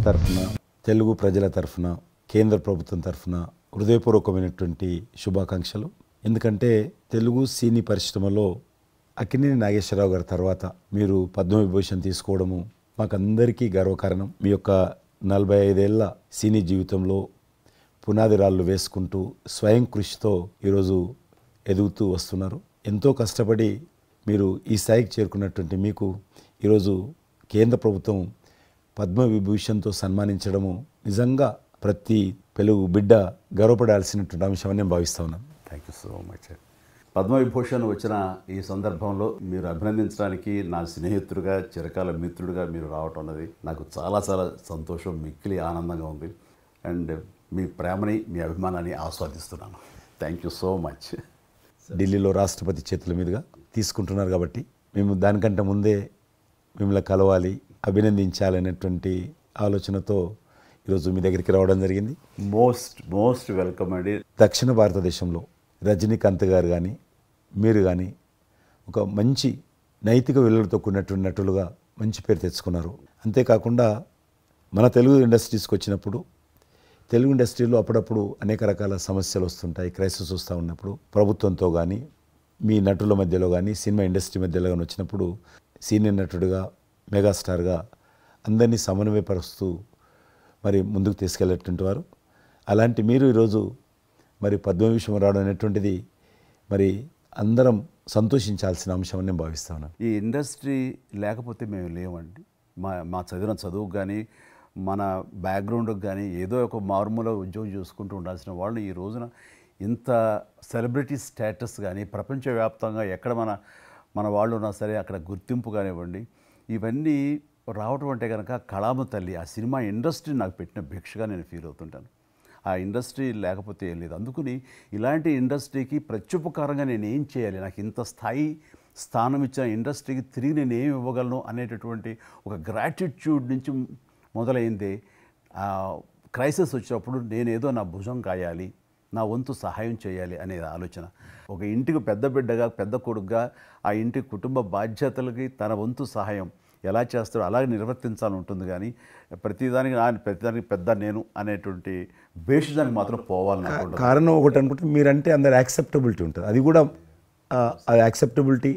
తరఫున, తెలుగు ప్రజల తరఫున, కేంద్ర ప్రభుత్వం తరఫున హృదయపూర్వకమైనటువంటి శుభాకాంక్షలు. ఎందుకంటే తెలుగు సినీ పరిశ్రమలో అక్కినేని నాగేశ్వరరావు గారి తర్వాత మీరు పద్మవిభూషణ్ తీసుకోవడము మాకందరికీ గర్వకారణం. మీ యొక్క 45 ఏళ్ల సినీ జీవితంలో పునాది రాళ్ళు వేసుకుంటూ స్వయం కృషితో ఈరోజు ఎదుగుతూ వస్తున్నారు. ఎంతో కష్టపడి మీరు ఈ స్థాయికి చేరుకున్నటువంటి మీకు ఈరోజు కేంద్ర ప్రభుత్వం పద్మవిభూషణ్తో సన్మానించడము నిజంగా ప్రతి తెలుగు బిడ్డ గర్వపడాల్సినటువంటి అంశం అని నేను భావిస్తా ఉన్నాను. Thank you so much. Padma Vibhushan వచ్చిన ఈ సందర్భంలో మీరు అభినందించడానికి నా స్నేహితుడిగా, చిరకాల మిత్రుడిగా మీరు రావటం అన్నది నాకు చాలా చాలా సంతోషం, మిక్కిలి ఆనందంగా ఉంది. అండ్ మీ ప్రేమని, మీ అభిమానాన్ని ఆస్వాదిస్తున్నాను. Thank you so much. ఢిల్లీలో రాష్ట్రపతి చేతుల మీదుగా తీసుకుంటున్నారు కాబట్టి మేము దానికంటే ముందే మిమ్మల్ని కలవాలి, అభినందించాలనేటువంటి ఆలోచనతో ఈరోజు మీ దగ్గరికి రావడం జరిగింది. మోస్ట్ వెల్కమ్ అండి. దక్షిణ భారతదేశంలో రజనీకాంత్ గారు కానీ మీరు కానీ ఒక మంచి నైతిక విలువలతో కూడినటువంటి నటులుగా మంచి పేరు తెచ్చుకున్నారు. అంతేకాకుండా మన తెలుగు ఇండస్ట్రీస్కి వచ్చినప్పుడు తెలుగు ఇండస్ట్రీలో అప్పుడప్పుడు అనేక రకాల సమస్యలు వస్తుంటాయి, క్రైసిస్ వస్తూ ఉన్నప్పుడు ప్రభుత్వంతో కానీ మీ నటుల మధ్యలో కానీ సినిమా ఇండస్ట్రీ మధ్యలో కానీ వచ్చినప్పుడు సీనియర్ నటుడిగా, మెగాస్టార్గా అందరినీ సమన్వయపరుస్తూ మరి ముందుకు తీసుకెళ్ళేటువంటి వారు. అలాంటి మీరు ఈరోజు మరి పద్మవిభూషణ్ రావడం అనేటువంటిది మరి అందరం సంతోషించాల్సిన అంశం అని నేను భావిస్తా ఉన్నాను. ఈ ఇండస్ట్రీ లేకపోతే మేము లేవండి. మా చదివిన చదువుకు కానీ మన బ్యాక్గ్రౌండ్కి కానీ ఏదో ఒక మారుమూల ఉద్యోగం చూసుకుంటూ ఉండాల్సిన వాళ్ళు ఈ రోజున ఇంత సెలబ్రిటీ స్టేటస్ కానీ ప్రపంచవ్యాప్తంగా ఎక్కడ మన వాళ్ళు ఉన్నా సరే అక్కడ గుర్తింపు కానివ్వండి, ఇవన్నీ రావటం అంటే కనుక కళామ తల్లి, ఆ సినిమా ఇండస్ట్రీ నాకు పెట్టిన భిక్షగా నేను ఫీల్ అవుతుంటాను. ఆ ఇండస్ట్రీ లేకపోతే ఏం లేదు. అందుకని ఇలాంటి ఇండస్ట్రీకి ప్రత్యుపకారంగా నేను ఏం చేయాలి, నాకు ఇంత స్థానం ఇచ్చిన ఇండస్ట్రీకి తిరిగి నేను ఏమి ఇవ్వగలను అనేటటువంటి ఒక గ్రాటిట్యూడ్ నుంచి మొదలైంది. క్రైసిస్ వచ్చినప్పుడు నేనేదో నా భుజం కాయాలి, నా వంతు సహాయం చేయాలి అనే ఆలోచన. ఒక ఇంటికి పెద్ద బిడ్డగా, పెద్ద కొడుకుగా ఆ ఇంటి కుటుంబ బాధ్యతలకి తన వంతు సహాయం ఎలా చేస్తాడో అలాగే నిర్వర్తించాలని ఉంటుంది. కానీ ప్రతిదానికి పెద్ద నేను అనేటువంటి బేసిజానికి మాత్రం పోవాలని కారణం ఒకటి అనుకుంటే మీరంటే అందరు యాక్సెప్టబిలిటీ ఉంటుంది. అది కూడా అది యాక్సెప్టబిలిటీ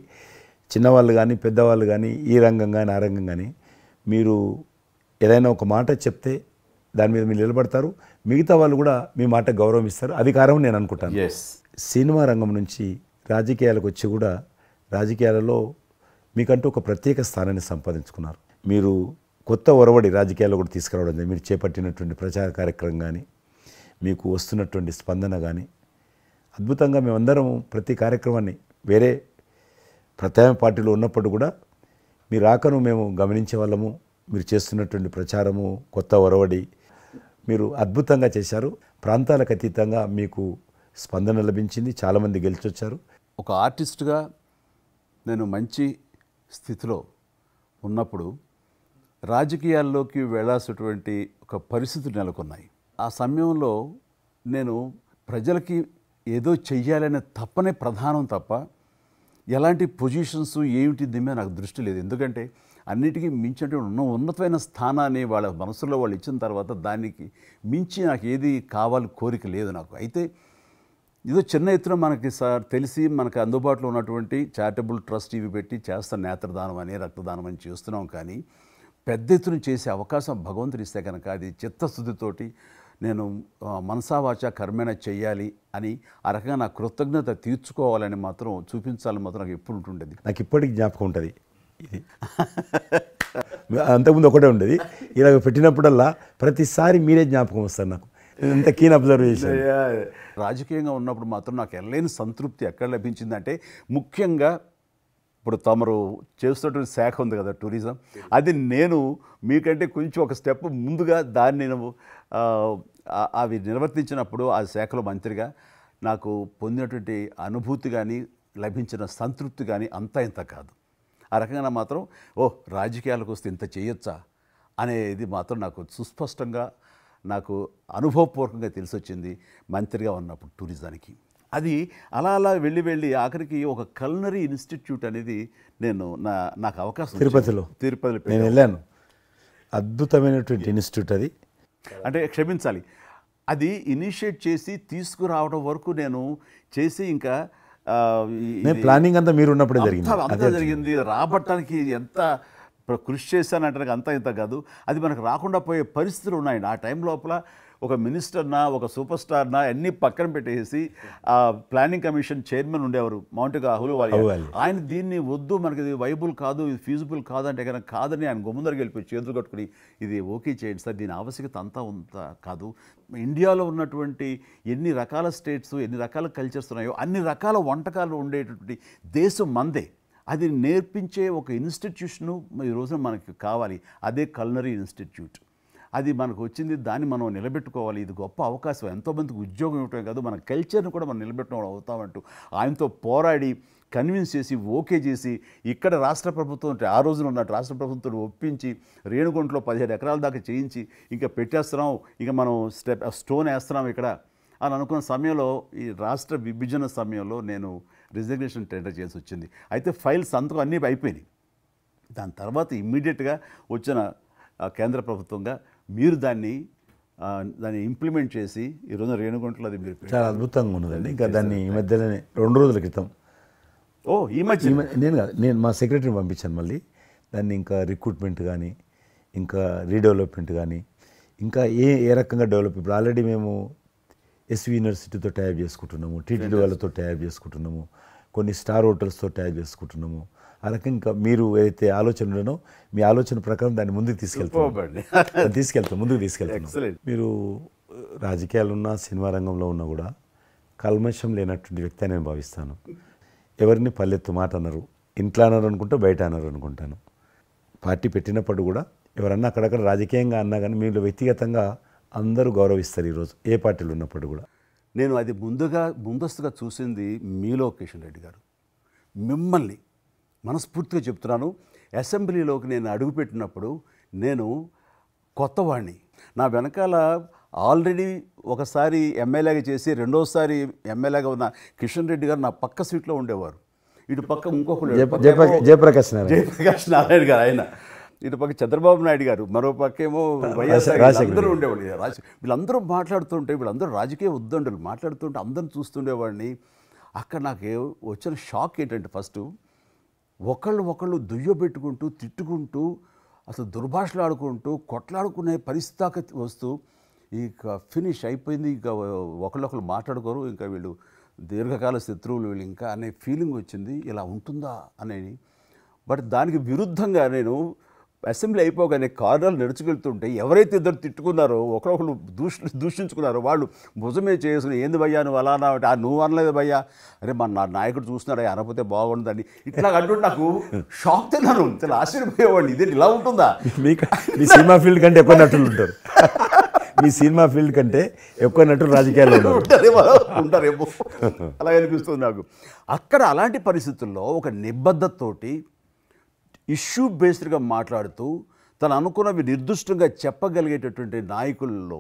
చిన్నవాళ్ళు కానీ పెద్దవాళ్ళు కానీ ఈ రంగం కానీ ఆ రంగం కానీ మీరు ఏదైనా ఒక మాట చెప్తే దాని మీద మీరు నిలబడతారు, మిగతా వాళ్ళు కూడా మీ మాట గౌరవం ఇస్తారు. అది కారణం నేను అనుకుంటాను. సినిమా రంగం నుంచి రాజకీయాలకు వచ్చి కూడా రాజకీయాలలో మీకంటూ ఒక ప్రత్యేక స్థానాన్ని సంపాదించుకున్నారు. మీరు కొత్త ఒరవడి రాజకీయాల్లో కూడా తీసుకురావడం జరిగింది. మీరు చేపట్టినటువంటి ప్రచార కార్యక్రమం కానీ మీకు వస్తున్నటువంటి స్పందన కానీ అద్భుతంగా మేమందరం ప్రతి కార్యక్రమాన్ని వేరే ప్రత్యామ్నాయ పార్టీలో ఉన్నప్పుడు కూడా మీ రాకను మేము గమనించే వాళ్ళము. మీరు చేస్తున్నటువంటి ప్రచారము, కొత్త ఒరవడి మీరు అద్భుతంగా చేశారు. ప్రాంతాలకు అతీతంగా మీకు స్పందన లభించింది, చాలామంది గెలిచొచ్చారు. ఒక ఆర్టిస్ట్గా నేను మంచి స్థితిలో ఉన్నప్పుడు రాజకీయాల్లోకి వెళ్ళాల్సినటువంటి ఒక పరిస్థితులు నెలకొన్నాయి. ఆ సమయంలో నేను ప్రజలకి ఏదో చెయ్యాలనే తప్పనే ప్రధానం తప్ప ఎలాంటి పొజిషన్స్ ఏమిటి దీని మీద నాకు దృష్టి లేదు. ఎందుకంటే అన్నిటికీ మించి ఉన్నతమైన స్థానాన్ని వాళ్ళ మనసులో వాళ్ళు ఇచ్చిన తర్వాత దానికి మించి నాకు ఏది కావాలి కోరిక లేదు నాకు. అయితే ఏదో చిన్న ఎత్తున మనకి తెలిసి మనకు అందుబాటులో ఉన్నటువంటి చారిటబుల్ ట్రస్ట్ ఇవి పెట్టి చేస్తాను, నేత్రదానం అని రక్తదానం అని చేస్తున్నాం. కానీ పెద్ద ఎత్తున చేసే అవకాశం భగవంతుడు ఇస్తే కనుక అది చిత్తశుద్ధితోటి నేను మనసావాచ కర్మేణ చెయ్యాలి అని ఆ రకంగా నా కృతజ్ఞత తీర్చుకోవాలని మాత్రం చూపించాలని మాత్రం నాకు ఎప్పుడు ఉంటుండేది. నాకు ఇప్పటికి జ్ఞాపకం ఉంటుంది. ఇది అంతకుముందు ఒకటే ఉండేది, ఇలా పెట్టినప్పుడల్లా ప్రతిసారి మీరే జ్ఞాపకం వస్తారు నాకు. ఎంత కీన్ అబ్జర్వేషన్. రాజకీయంగా ఉన్నప్పుడు మాత్రం నాకు ఎనలేని సంతృప్తి ఎక్కడ లభించిందంటే ముఖ్యంగా ఇప్పుడు తమరు చేస్తున్నటువంటి శాఖ ఉంది కదా టూరిజం, అది నేను మీకంటే కొంచెం ఒక స్టెప్ ముందుగా దాన్ని నేను అవి నిర్వర్తించినప్పుడు ఆ శాఖలో మంత్రిగా నాకు పొందినటువంటి అనుభూతి కానీ లభించిన సంతృప్తి కానీ అంతా ఇంత కాదు. ఆ రకంగా మాత్రం రాజకీయాలకు వస్తే ఇంత చేయొచ్చా అనేది మాత్రం నాకు సుస్పష్టంగా నాకు అనుభవపూర్వకంగా తెలిసొచ్చింది మంత్రిగా ఉన్నప్పుడు టూరిజానికి. అది అలా అలా వెళ్ళి ఆఖరికి ఒక కల్నరీ ఇన్స్టిట్యూట్ అనేది నాకు అవకాశం తిరుపతిలో నేను వెళ్ళాను. అద్భుతమైనటువంటి ఇన్స్టిట్యూట్ అది. అంటే క్షమించాలి, అది ఇనిషియేట్ చేసి తీసుకురావడం వరకు నేను చేసి ఇంకా ప్లానింగ్ అంతా మీరు ఉన్నప్పుడే జరిగింది. అంతా జరిగింది. రాబట్టడానికి ఎంత కృషి చేశానంటే అంతా ఇంత కాదు, అది మనకు రాకుండా పోయే పరిస్థితులు ఉన్నాయండి. ఆ టైం లోపల ఒక మినిస్టర్నా ఒక సూపర్ స్టార్నా అన్నీ పక్కన పెట్టేసి ఆ ప్లానింగ్ కమిషన్ చైర్మన్ ఉండేవారు మౌంటిక అహ్లూవాలియా, ఆయన దీన్ని వద్దు, మనకి ఇది వైబుల్ కాదు, ఇది ఫీజిబుల్ కాదంటే కనుక కాదని ఆయన గుమ్మదరికి వెళ్ళిపోయి చేతులు కట్టుకుని ఇది ఓకే చేయండి సార్, దీని ఆవశ్యకత అంతా కాదు. ఇండియాలో ఉన్నటువంటి ఎన్ని రకాల స్టేట్స్ ఎన్ని రకాల కల్చర్స్ ఉన్నాయో అన్ని రకాల వంటకాలు ఉండేటటువంటి దేశం మందే. అది నేర్పించే ఒక ఇన్స్టిట్యూషను ఈ రోజున మనకి కావాలి, అదే కల్నరీ ఇన్స్టిట్యూట్. అది మనకు వచ్చింది, దాన్ని మనం నిలబెట్టుకోవాలి. ఇది గొప్ప అవకాశం, ఎంతోమందికి ఉద్యోగం ఇవ్వటమే కాదు మన కల్చర్ని కూడా మనం నిలబెట్టడం అవుతామంటూ ఆయనతో పోరాడి కన్విన్స్ చేసి ఓకే చేసి ఇక్కడ రాష్ట్ర ప్రభుత్వం ఆ రోజున ఉన్నట్టు రాష్ట్ర ప్రభుత్వం ఒప్పించి రేణుగుంటలో 17 ఎకరాల దాకా చేయించి ఇంకా పెట్టేస్తున్నాం, ఇంకా మనం స్టోన్ వేస్తున్నాం ఇక్కడ అని అనుకున్న సమయంలో ఈ రాష్ట్ర విభజన సమయంలో నేను రిజిగ్నేషన్ టెండర్ చేసి వచ్చింది. అయితే ఫైల్ సంతకం అన్నీ అయిపోయినాయి. దాని తర్వాత ఇమ్మీడియట్గా వచ్చిన కేంద్ర ప్రభుత్వంగా మీరు దాన్ని ఇంప్లిమెంట్ చేసి ఈరోజు రేణుగుంటలో అది మీరు చాలా అద్భుతంగా ఉన్నదండి. ఇంకా దాన్ని ఈ మధ్యలోనే 2 రోజుల క్రితం ఈ మధ్య నేను మా సెక్రటరీని పంపించాను. మళ్ళీ దాన్ని ఇంకా రిక్రూట్మెంట్ కానీ ఇంకా రీడెవలప్మెంట్ కానీ ఇంకా ఏ రకంగా డెవలప్, ఇప్పుడు ఆల్రెడీ మేము ఎస్వి యూనివర్సిటీతో టైప్ చేసుకుంటున్నాము, టీటీడీ వాళ్ళతో టైప్ చేసుకుంటున్నాము, కొన్ని స్టార్ హోటల్స్తో టైప్ చేసుకుంటున్నాము. ఆ రకంగా ఇంకా మీరు ఏదైతే ఆలోచన ఉండనో మీ ఆలోచన ప్రకారం దాన్ని ముందుకు ముందుకు తీసుకెళ్తాం. మీరు రాజకీయాలు ఉన్నా సినిమా రంగంలో ఉన్నా కూడా కల్మషం లేనటువంటి వ్యక్తి అని నేను భావిస్తాను. ఎవరిని పల్లెత్తు మాట అన్నారు, ఇంట్లో అన్నారు అనుకుంటా, బయట అన్నారు అనుకుంటాను. పార్టీ పెట్టినప్పుడు కూడా ఎవరన్నా అక్కడక్కడ రాజకీయంగా అన్నా కానీ మీరు వ్యక్తిగతంగా అందరూ గౌరవిస్తారు ఈరోజు ఏ పార్టీలు ఉన్నప్పుడు కూడా. నేను అది ముందస్తుగా చూసింది మీలో కిషన్ రెడ్డి గారు. మిమ్మల్ని మనస్ఫూర్తిగా చెప్తున్నాను, అసెంబ్లీలోకి నేను అడుగుపెట్టినప్పుడు నేను కొత్తవాడిని. నా వెనకాల ఆల్రెడీ ఒకసారి ఎమ్మెల్యేగా చేసి రెండోసారి ఎమ్మెల్యేగా ఉన్న కిషన్ రెడ్డి గారు నా పక్క సీట్లో ఉండేవారు. ఇటు పక్క ఇంకొకరు జయప్రకాష్ నారాయణ గారు, ఆయన ఇటు పక్క చంద్రబాబు నాయుడు గారు, మరో పక్కేమో వైఎస్ఆర్ అందరూ ఉండేవాళ్ళు. వీళ్ళందరూ మాట్లాడుతుంటే, వీళ్ళందరూ రాజకీయ ఉద్దండులు మాట్లాడుతుంటే అందరిని చూస్తుండేవాడిని. అక్కడ నాకు వచ్చిన షాక్ ఏంటంటే, ఫస్ట్ ఒకళ్ళు దుయ్యబెట్టుకుంటూ తిట్టుకుంటూ అసలు దుర్భాషలు ఆడుకుంటూ కొట్లాడుకునే పరిస్థితి వస్తూ ఇక ఫినిష్ అయిపోయింది, ఇక ఒకళ్ళొకళ్ళు మాట్లాడుకోరు, ఇంకా వీళ్ళు దీర్ఘకాల శత్రువులు వీళ్ళు ఇంకా అనే ఫీలింగ్ వచ్చింది. ఇలా ఉంటుందా అనేది. బట్ దానికి విరుద్ధంగా నేను అసెంబ్లీ అయిపోగానే కారులో నడుచుకెళ్తుంటే ఎవరైతే ఇద్దరు తిట్టుకున్నారో ఒకరొకరు దూషించుకున్నారో వాళ్ళు భుజమే చేసుకుని ఏంది భయ్యా నువ్వు అలా అన్నావు, నువ్వు అనలేదు భయ్యా, అరే నా నాయకుడు చూస్తున్నాడు అనకపోతే బాగుండదని ఇట్లా అంటుంటే నాకు షాక్ తిన్నాను. చాలా ఆశ్చర్యపోయేవాడిని, ఇదే ఇలా ఉంటుందా. మీ సినిమా ఫీల్డ్ కంటే ఎక్కువ నటులు ఉంటారు, మీ సినిమా ఫీల్డ్ కంటే ఎక్కువ నటులు రాజకీయాల్లో ఉంటారేమో అలా అనిపిస్తుంది నాకు. అక్కడ అలాంటి పరిస్థితుల్లో ఒక నిబద్ధతతోటి ఇష్యూ బేస్డ్గా మాట్లాడుతూ తను అనుకున్నవి నిర్దిష్టంగా చెప్పగలిగేటటువంటి నాయకుల్లో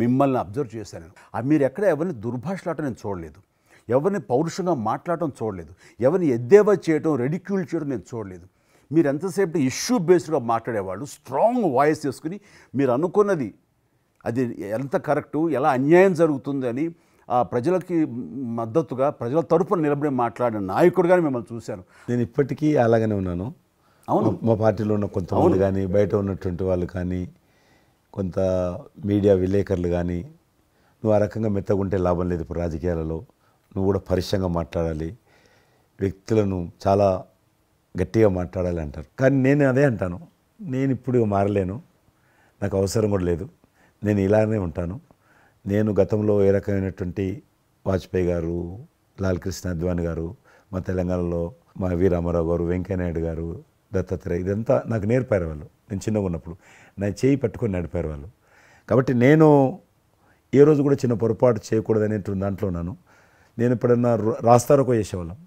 మిమ్మల్ని అబ్జర్వ్ చేశాను. మీరు ఎక్కడ ఎవరిని దుర్భాషలాటం నేను చూడలేదు, ఎవరిని పౌరుషంగా మాట్లాడటం చూడలేదు, ఎవరిని ఎద్దేవా చేయడం రెడిక్యూల్ చేయడం నేను చూడలేదు. మీరు ఎంతసేపు ఇష్యూ బేస్డ్గా మాట్లాడేవాళ్ళు, స్ట్రాంగ్ వాయిస్ చేసుకుని మీరు అనుకున్నది అది ఎంత కరెక్టు, ఎలా అన్యాయం జరుగుతుంది అని ప్రజలకి మద్దతుగా ప్రజల తరపున నిలబడి మాట్లాడిన నాయకుడిగానే మిమ్మల్ని చూశాను. నేను ఇప్పటికీ అలాగనే ఉన్నాను. అవును, మా పార్టీలో ఉన్న కొంతమంది కానీ బయట ఉన్నటువంటి వాళ్ళు కానీ కొంత మీడియా విలేకరులు కానీ నువ్వు ఆ రకంగా మెత్తగుంటే లాభం లేదు, ఇప్పుడు రాజకీయాలలో నువ్వు కూడా పరుషంగా మాట్లాడాలి, వ్యక్తులను చాలా గట్టిగా మాట్లాడాలి అంటారు. కానీ నేను అదే అంటాను, నేను ఇప్పుడు మారలేను, నాకు అవసరం కూడా లేదు, నేను ఇలానే ఉంటాను. నేను గతంలో ఏ రకమైనటువంటి వాజ్పేయి గారు, లాల్ కృష్ణ అద్వానీ గారు, మా తెలంగాణలో మా వి రామారావు గారు, వెంకయ్యనాయుడు గారు, దత్తాత్రేయ, ఇదంతా నాకు నేర్పారు వాళ్ళు. నేను చిన్నగా ఉన్నప్పుడు నా చేయి పట్టుకొని నడిపారు వాళ్ళు. కాబట్టి నేను ఏ రోజు కూడా చిన్న పొరపాటు చేయకూడదు అనేటువంటి దాంట్లో ఉన్నాను. నేను ఎప్పుడన్నా రాస్తారోకో చేసేవాళ్ళం.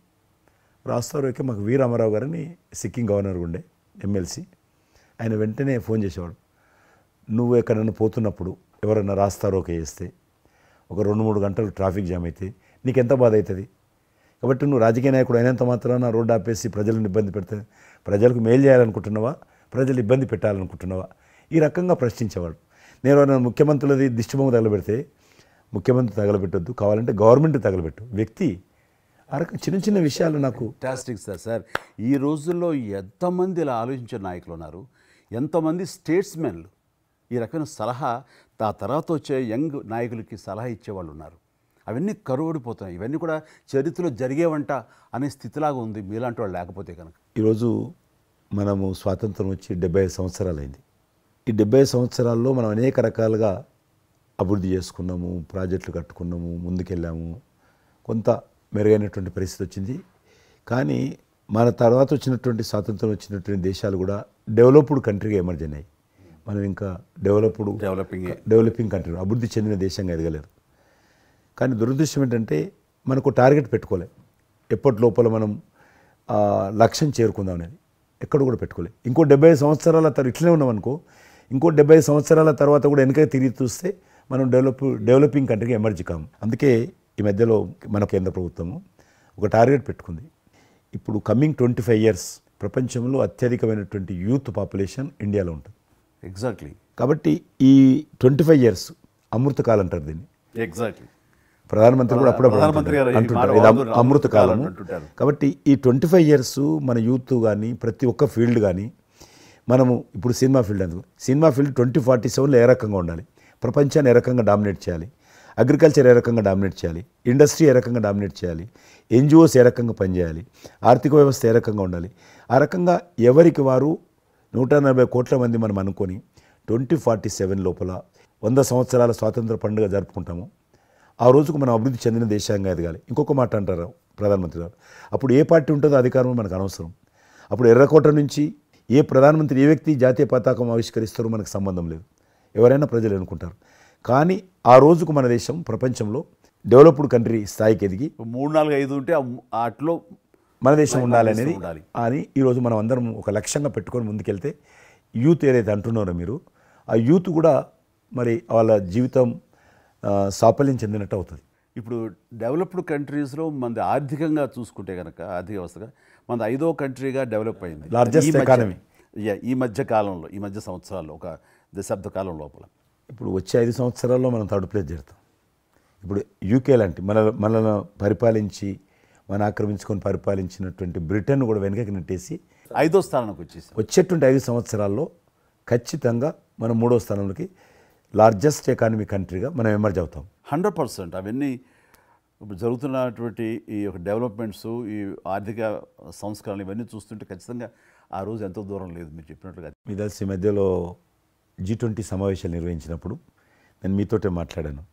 రాస్తారోకే మాకు వి రామారావు గారని సిక్కిం గవర్నర్ ఉండే ఎమ్మెల్సీ, ఆయన వెంటనే ఫోన్ చేసేవాడు. నువ్వు ఎక్కడన్నా పోతున్నప్పుడు ఎవరన్నా రాస్తారోకే చేస్తే ఒక 2-3 గంటలు ట్రాఫిక్ జామ్ అయితే నీకెంత బాధ అవుతుంది. కాబట్టి నువ్వు రాజకీయ నాయకుడు అయినంత మాత్రాన రోడ్డు ఆపేసి ప్రజలను ఇబ్బంది పెడితే ప్రజలకు మేలు చేయాలనుకుంటున్నావా, ప్రజలు ఇబ్బంది పెట్టాలనుకుంటున్నావా, ఈ రకంగా ప్రశ్నించేవాడు. నేను ఎవరైనా ముఖ్యమంత్రులది దిష్టిబొమ్మ తగలబెడితే ముఖ్యమంత్రి తగలబెట్టొద్దు, కావాలంటే గవర్నమెంట్ తగలబెట్టు, వ్యక్తి ఆ రకం చిన్న చిన్న విషయాలు నాకు ఫ్యాంటాస్టిక్ సార్. ఈ రోజుల్లో ఎంతమంది ఇలా ఆలోచించే నాయకులు ఉన్నారు, ఎంతమంది స్టేట్స్మెన్లు ఈ రకమైన సలహా ఆ తర్వాత వచ్చే యంగ్ నాయకులకి సలహా ఇచ్చేవాళ్ళు ఉన్నారు. అవన్నీ కరువడిపోతున్నాయి. ఇవన్నీ కూడా చరిత్రలో జరిగేవంట అనే స్థితిలాగా ఉంది మీలాంటి వాళ్ళు లేకపోతే కనుక. ఈరోజు మనము స్వాతంత్రం వచ్చి 75 సంవత్సరాలైంది. ఈ 75 సంవత్సరాల్లో మనం అనేక రకాలుగా అభివృద్ధి చేసుకున్నాము, ప్రాజెక్టులు కట్టుకున్నాము, ముందుకెళ్ళాము, కొంత మెరుగైనటువంటి పరిస్థితి వచ్చింది. కానీ మన తర్వాత వచ్చినటువంటి స్వాతంత్రం వచ్చినటువంటి దేశాలు కూడా డెవలప్డ్ కంట్రీగా ఎమర్జ్ అయినాయి. మనం ఇంకా డెవలపింగ్ కంట్రీ, అభివృద్ధి చెందిన దేశంగా ఎదగలేదు. కానీ దురదృష్టం ఏంటంటే మనకు టార్గెట్ పెట్టుకోలే. ఎప్పటి లోపల మనం లక్ష్యం చేరుకుందాం అనేది ఎక్కడ కూడా పెట్టుకోలే. ఇంకో 75 సంవత్సరాల తర్వాత ఇట్లనే ఉన్నామనుకో, ఇంకో 75 సంవత్సరాల తర్వాత కూడా వెనక తిరిగి చూస్తే మనం డెవలపింగ్ కంట్రీగా ఎమర్జ్ కాము. అందుకే ఈ మధ్యలో మన కేంద్ర ప్రభుత్వము ఒక టార్గెట్ పెట్టుకుంది. ఇప్పుడు కమింగ్ 25 ఇయర్స్ ప్రపంచంలో అత్యధికమైనటువంటి యూత్ పాపులేషన్ ఇండియాలో ఉంటుంది. ఎగ్జాక్ట్లీ. కాబట్టి ఈ 25 ఇయర్స్ అమృతకాలం అంటారు దీన్ని. ఎగ్జాక్ట్లీ. ప్రధానమంత్రి కూడా అప్పుడప్పుడు అంటుంటారు ఇది అమృత కాలం. కాబట్టి ఈ 25 ఇయర్స్ మన యూత్ కానీ ప్రతి ఒక్క ఫీల్డ్ కానీ మనము ఇప్పుడు సినిమా ఫీల్డ్ అందుకు సినిమా ఫీల్డ్ 2047లో ఏ రకంగా ఉండాలి, ప్రపంచాన్ని ఏ రకంగా డామినేట్ చేయాలి, అగ్రికల్చర్ ఏ రకంగా డామినేట్ చేయాలి, ఇండస్ట్రీ ఏ రకంగా డామినేట్ చేయాలి, ఎన్జిఓస్ ఏ రకంగా పనిచేయాలి, ఆర్థిక వ్యవస్థ ఏ రకంగా ఉండాలి, ఆ రకంగా ఎవరికి వారు 140 కోట్ల మంది మనం అనుకొని 2047 లోపల 100 సంవత్సరాల స్వాతంత్ర పండుగ జరుపుకుంటాము. ఆ రోజుకు మనం అభివృద్ధి చెందిన దేశంగా ఎదగాలి. ఇంకొక మాట అంటారు ప్రధానమంత్రి గారు, అప్పుడు ఏ పార్టీ ఉంటుందో అధికారం మనకు అనవసరం. అప్పుడు ఎర్రకోట నుంచి ఏ ప్రధానమంత్రి ఏ వ్యక్తి జాతీయ పతాకం ఆవిష్కరిస్తారో మనకు సంబంధం లేదు, ఎవరైనా ప్రజలు అనుకుంటారు. కానీ ఆ రోజుకు మన దేశం ప్రపంచంలో డెవలప్డ్ కంట్రీ స్థాయికి ఎదిగి 3, 4, 5 ఉంటే అట్లో మన దేశం ఉండాలి అనేది అని ఈరోజు మనం అందరం ఒక లక్ష్యంగా పెట్టుకొని ముందుకెళ్తే యూత్ ఏదైతే అంటున్నారో మీరు, ఆ యూత్ కూడా మరి వాళ్ళ జీవితం సాఫల్యం చెందినట్టు అవుతుంది. ఇప్పుడు డెవలప్డ్ కంట్రీస్లో మనది ఆర్థికంగా చూసుకుంటే కనుక ఆర్థిక వ్యవస్థగా మనది 5వ కంట్రీగా డెవలప్ అయింది. లార్జెస్ట్ ఎకానమీ ఈ మధ్య కాలంలో, ఈ మధ్య సంవత్సరాల్లో, ఒక దశాబ్ద కాలం లోపల. ఇప్పుడు వచ్చే 5 సంవత్సరాల్లో మనం థర్డ్ ప్లేస్ చేరుతాం. ఇప్పుడు యూకే లాంటి మనల్ని పరిపాలించి మన ఆక్రమించుకొని పరిపాలించినటువంటి బ్రిటన్ కూడా వెనకకి నెట్టేసి 5వ స్థానానికి వచ్చేసి వచ్చేటువంటి 5 సంవత్సరాల్లో ఖచ్చితంగా మనం 3వ స్థానంలోకి లార్జెస్ట్ ఎకానమీ కంట్రీగా మనం ఎమర్జ్ అవుతాం. 100%. అవన్నీ ఇప్పుడు జరుగుతున్నటువంటి ఈ యొక్క డెవలప్మెంట్స్, ఈ ఆర్థిక సంస్కరణలు ఇవన్నీ చూస్తుంటే ఖచ్చితంగా ఆ రోజు ఎంతో దూరం లేదు మీరు చెప్పినట్లుగా. మీ తెలిసి ఈ మధ్యలో G20 సమావేశాలు నిర్వహించినప్పుడు నేను మీతోటే మాట్లాడాను.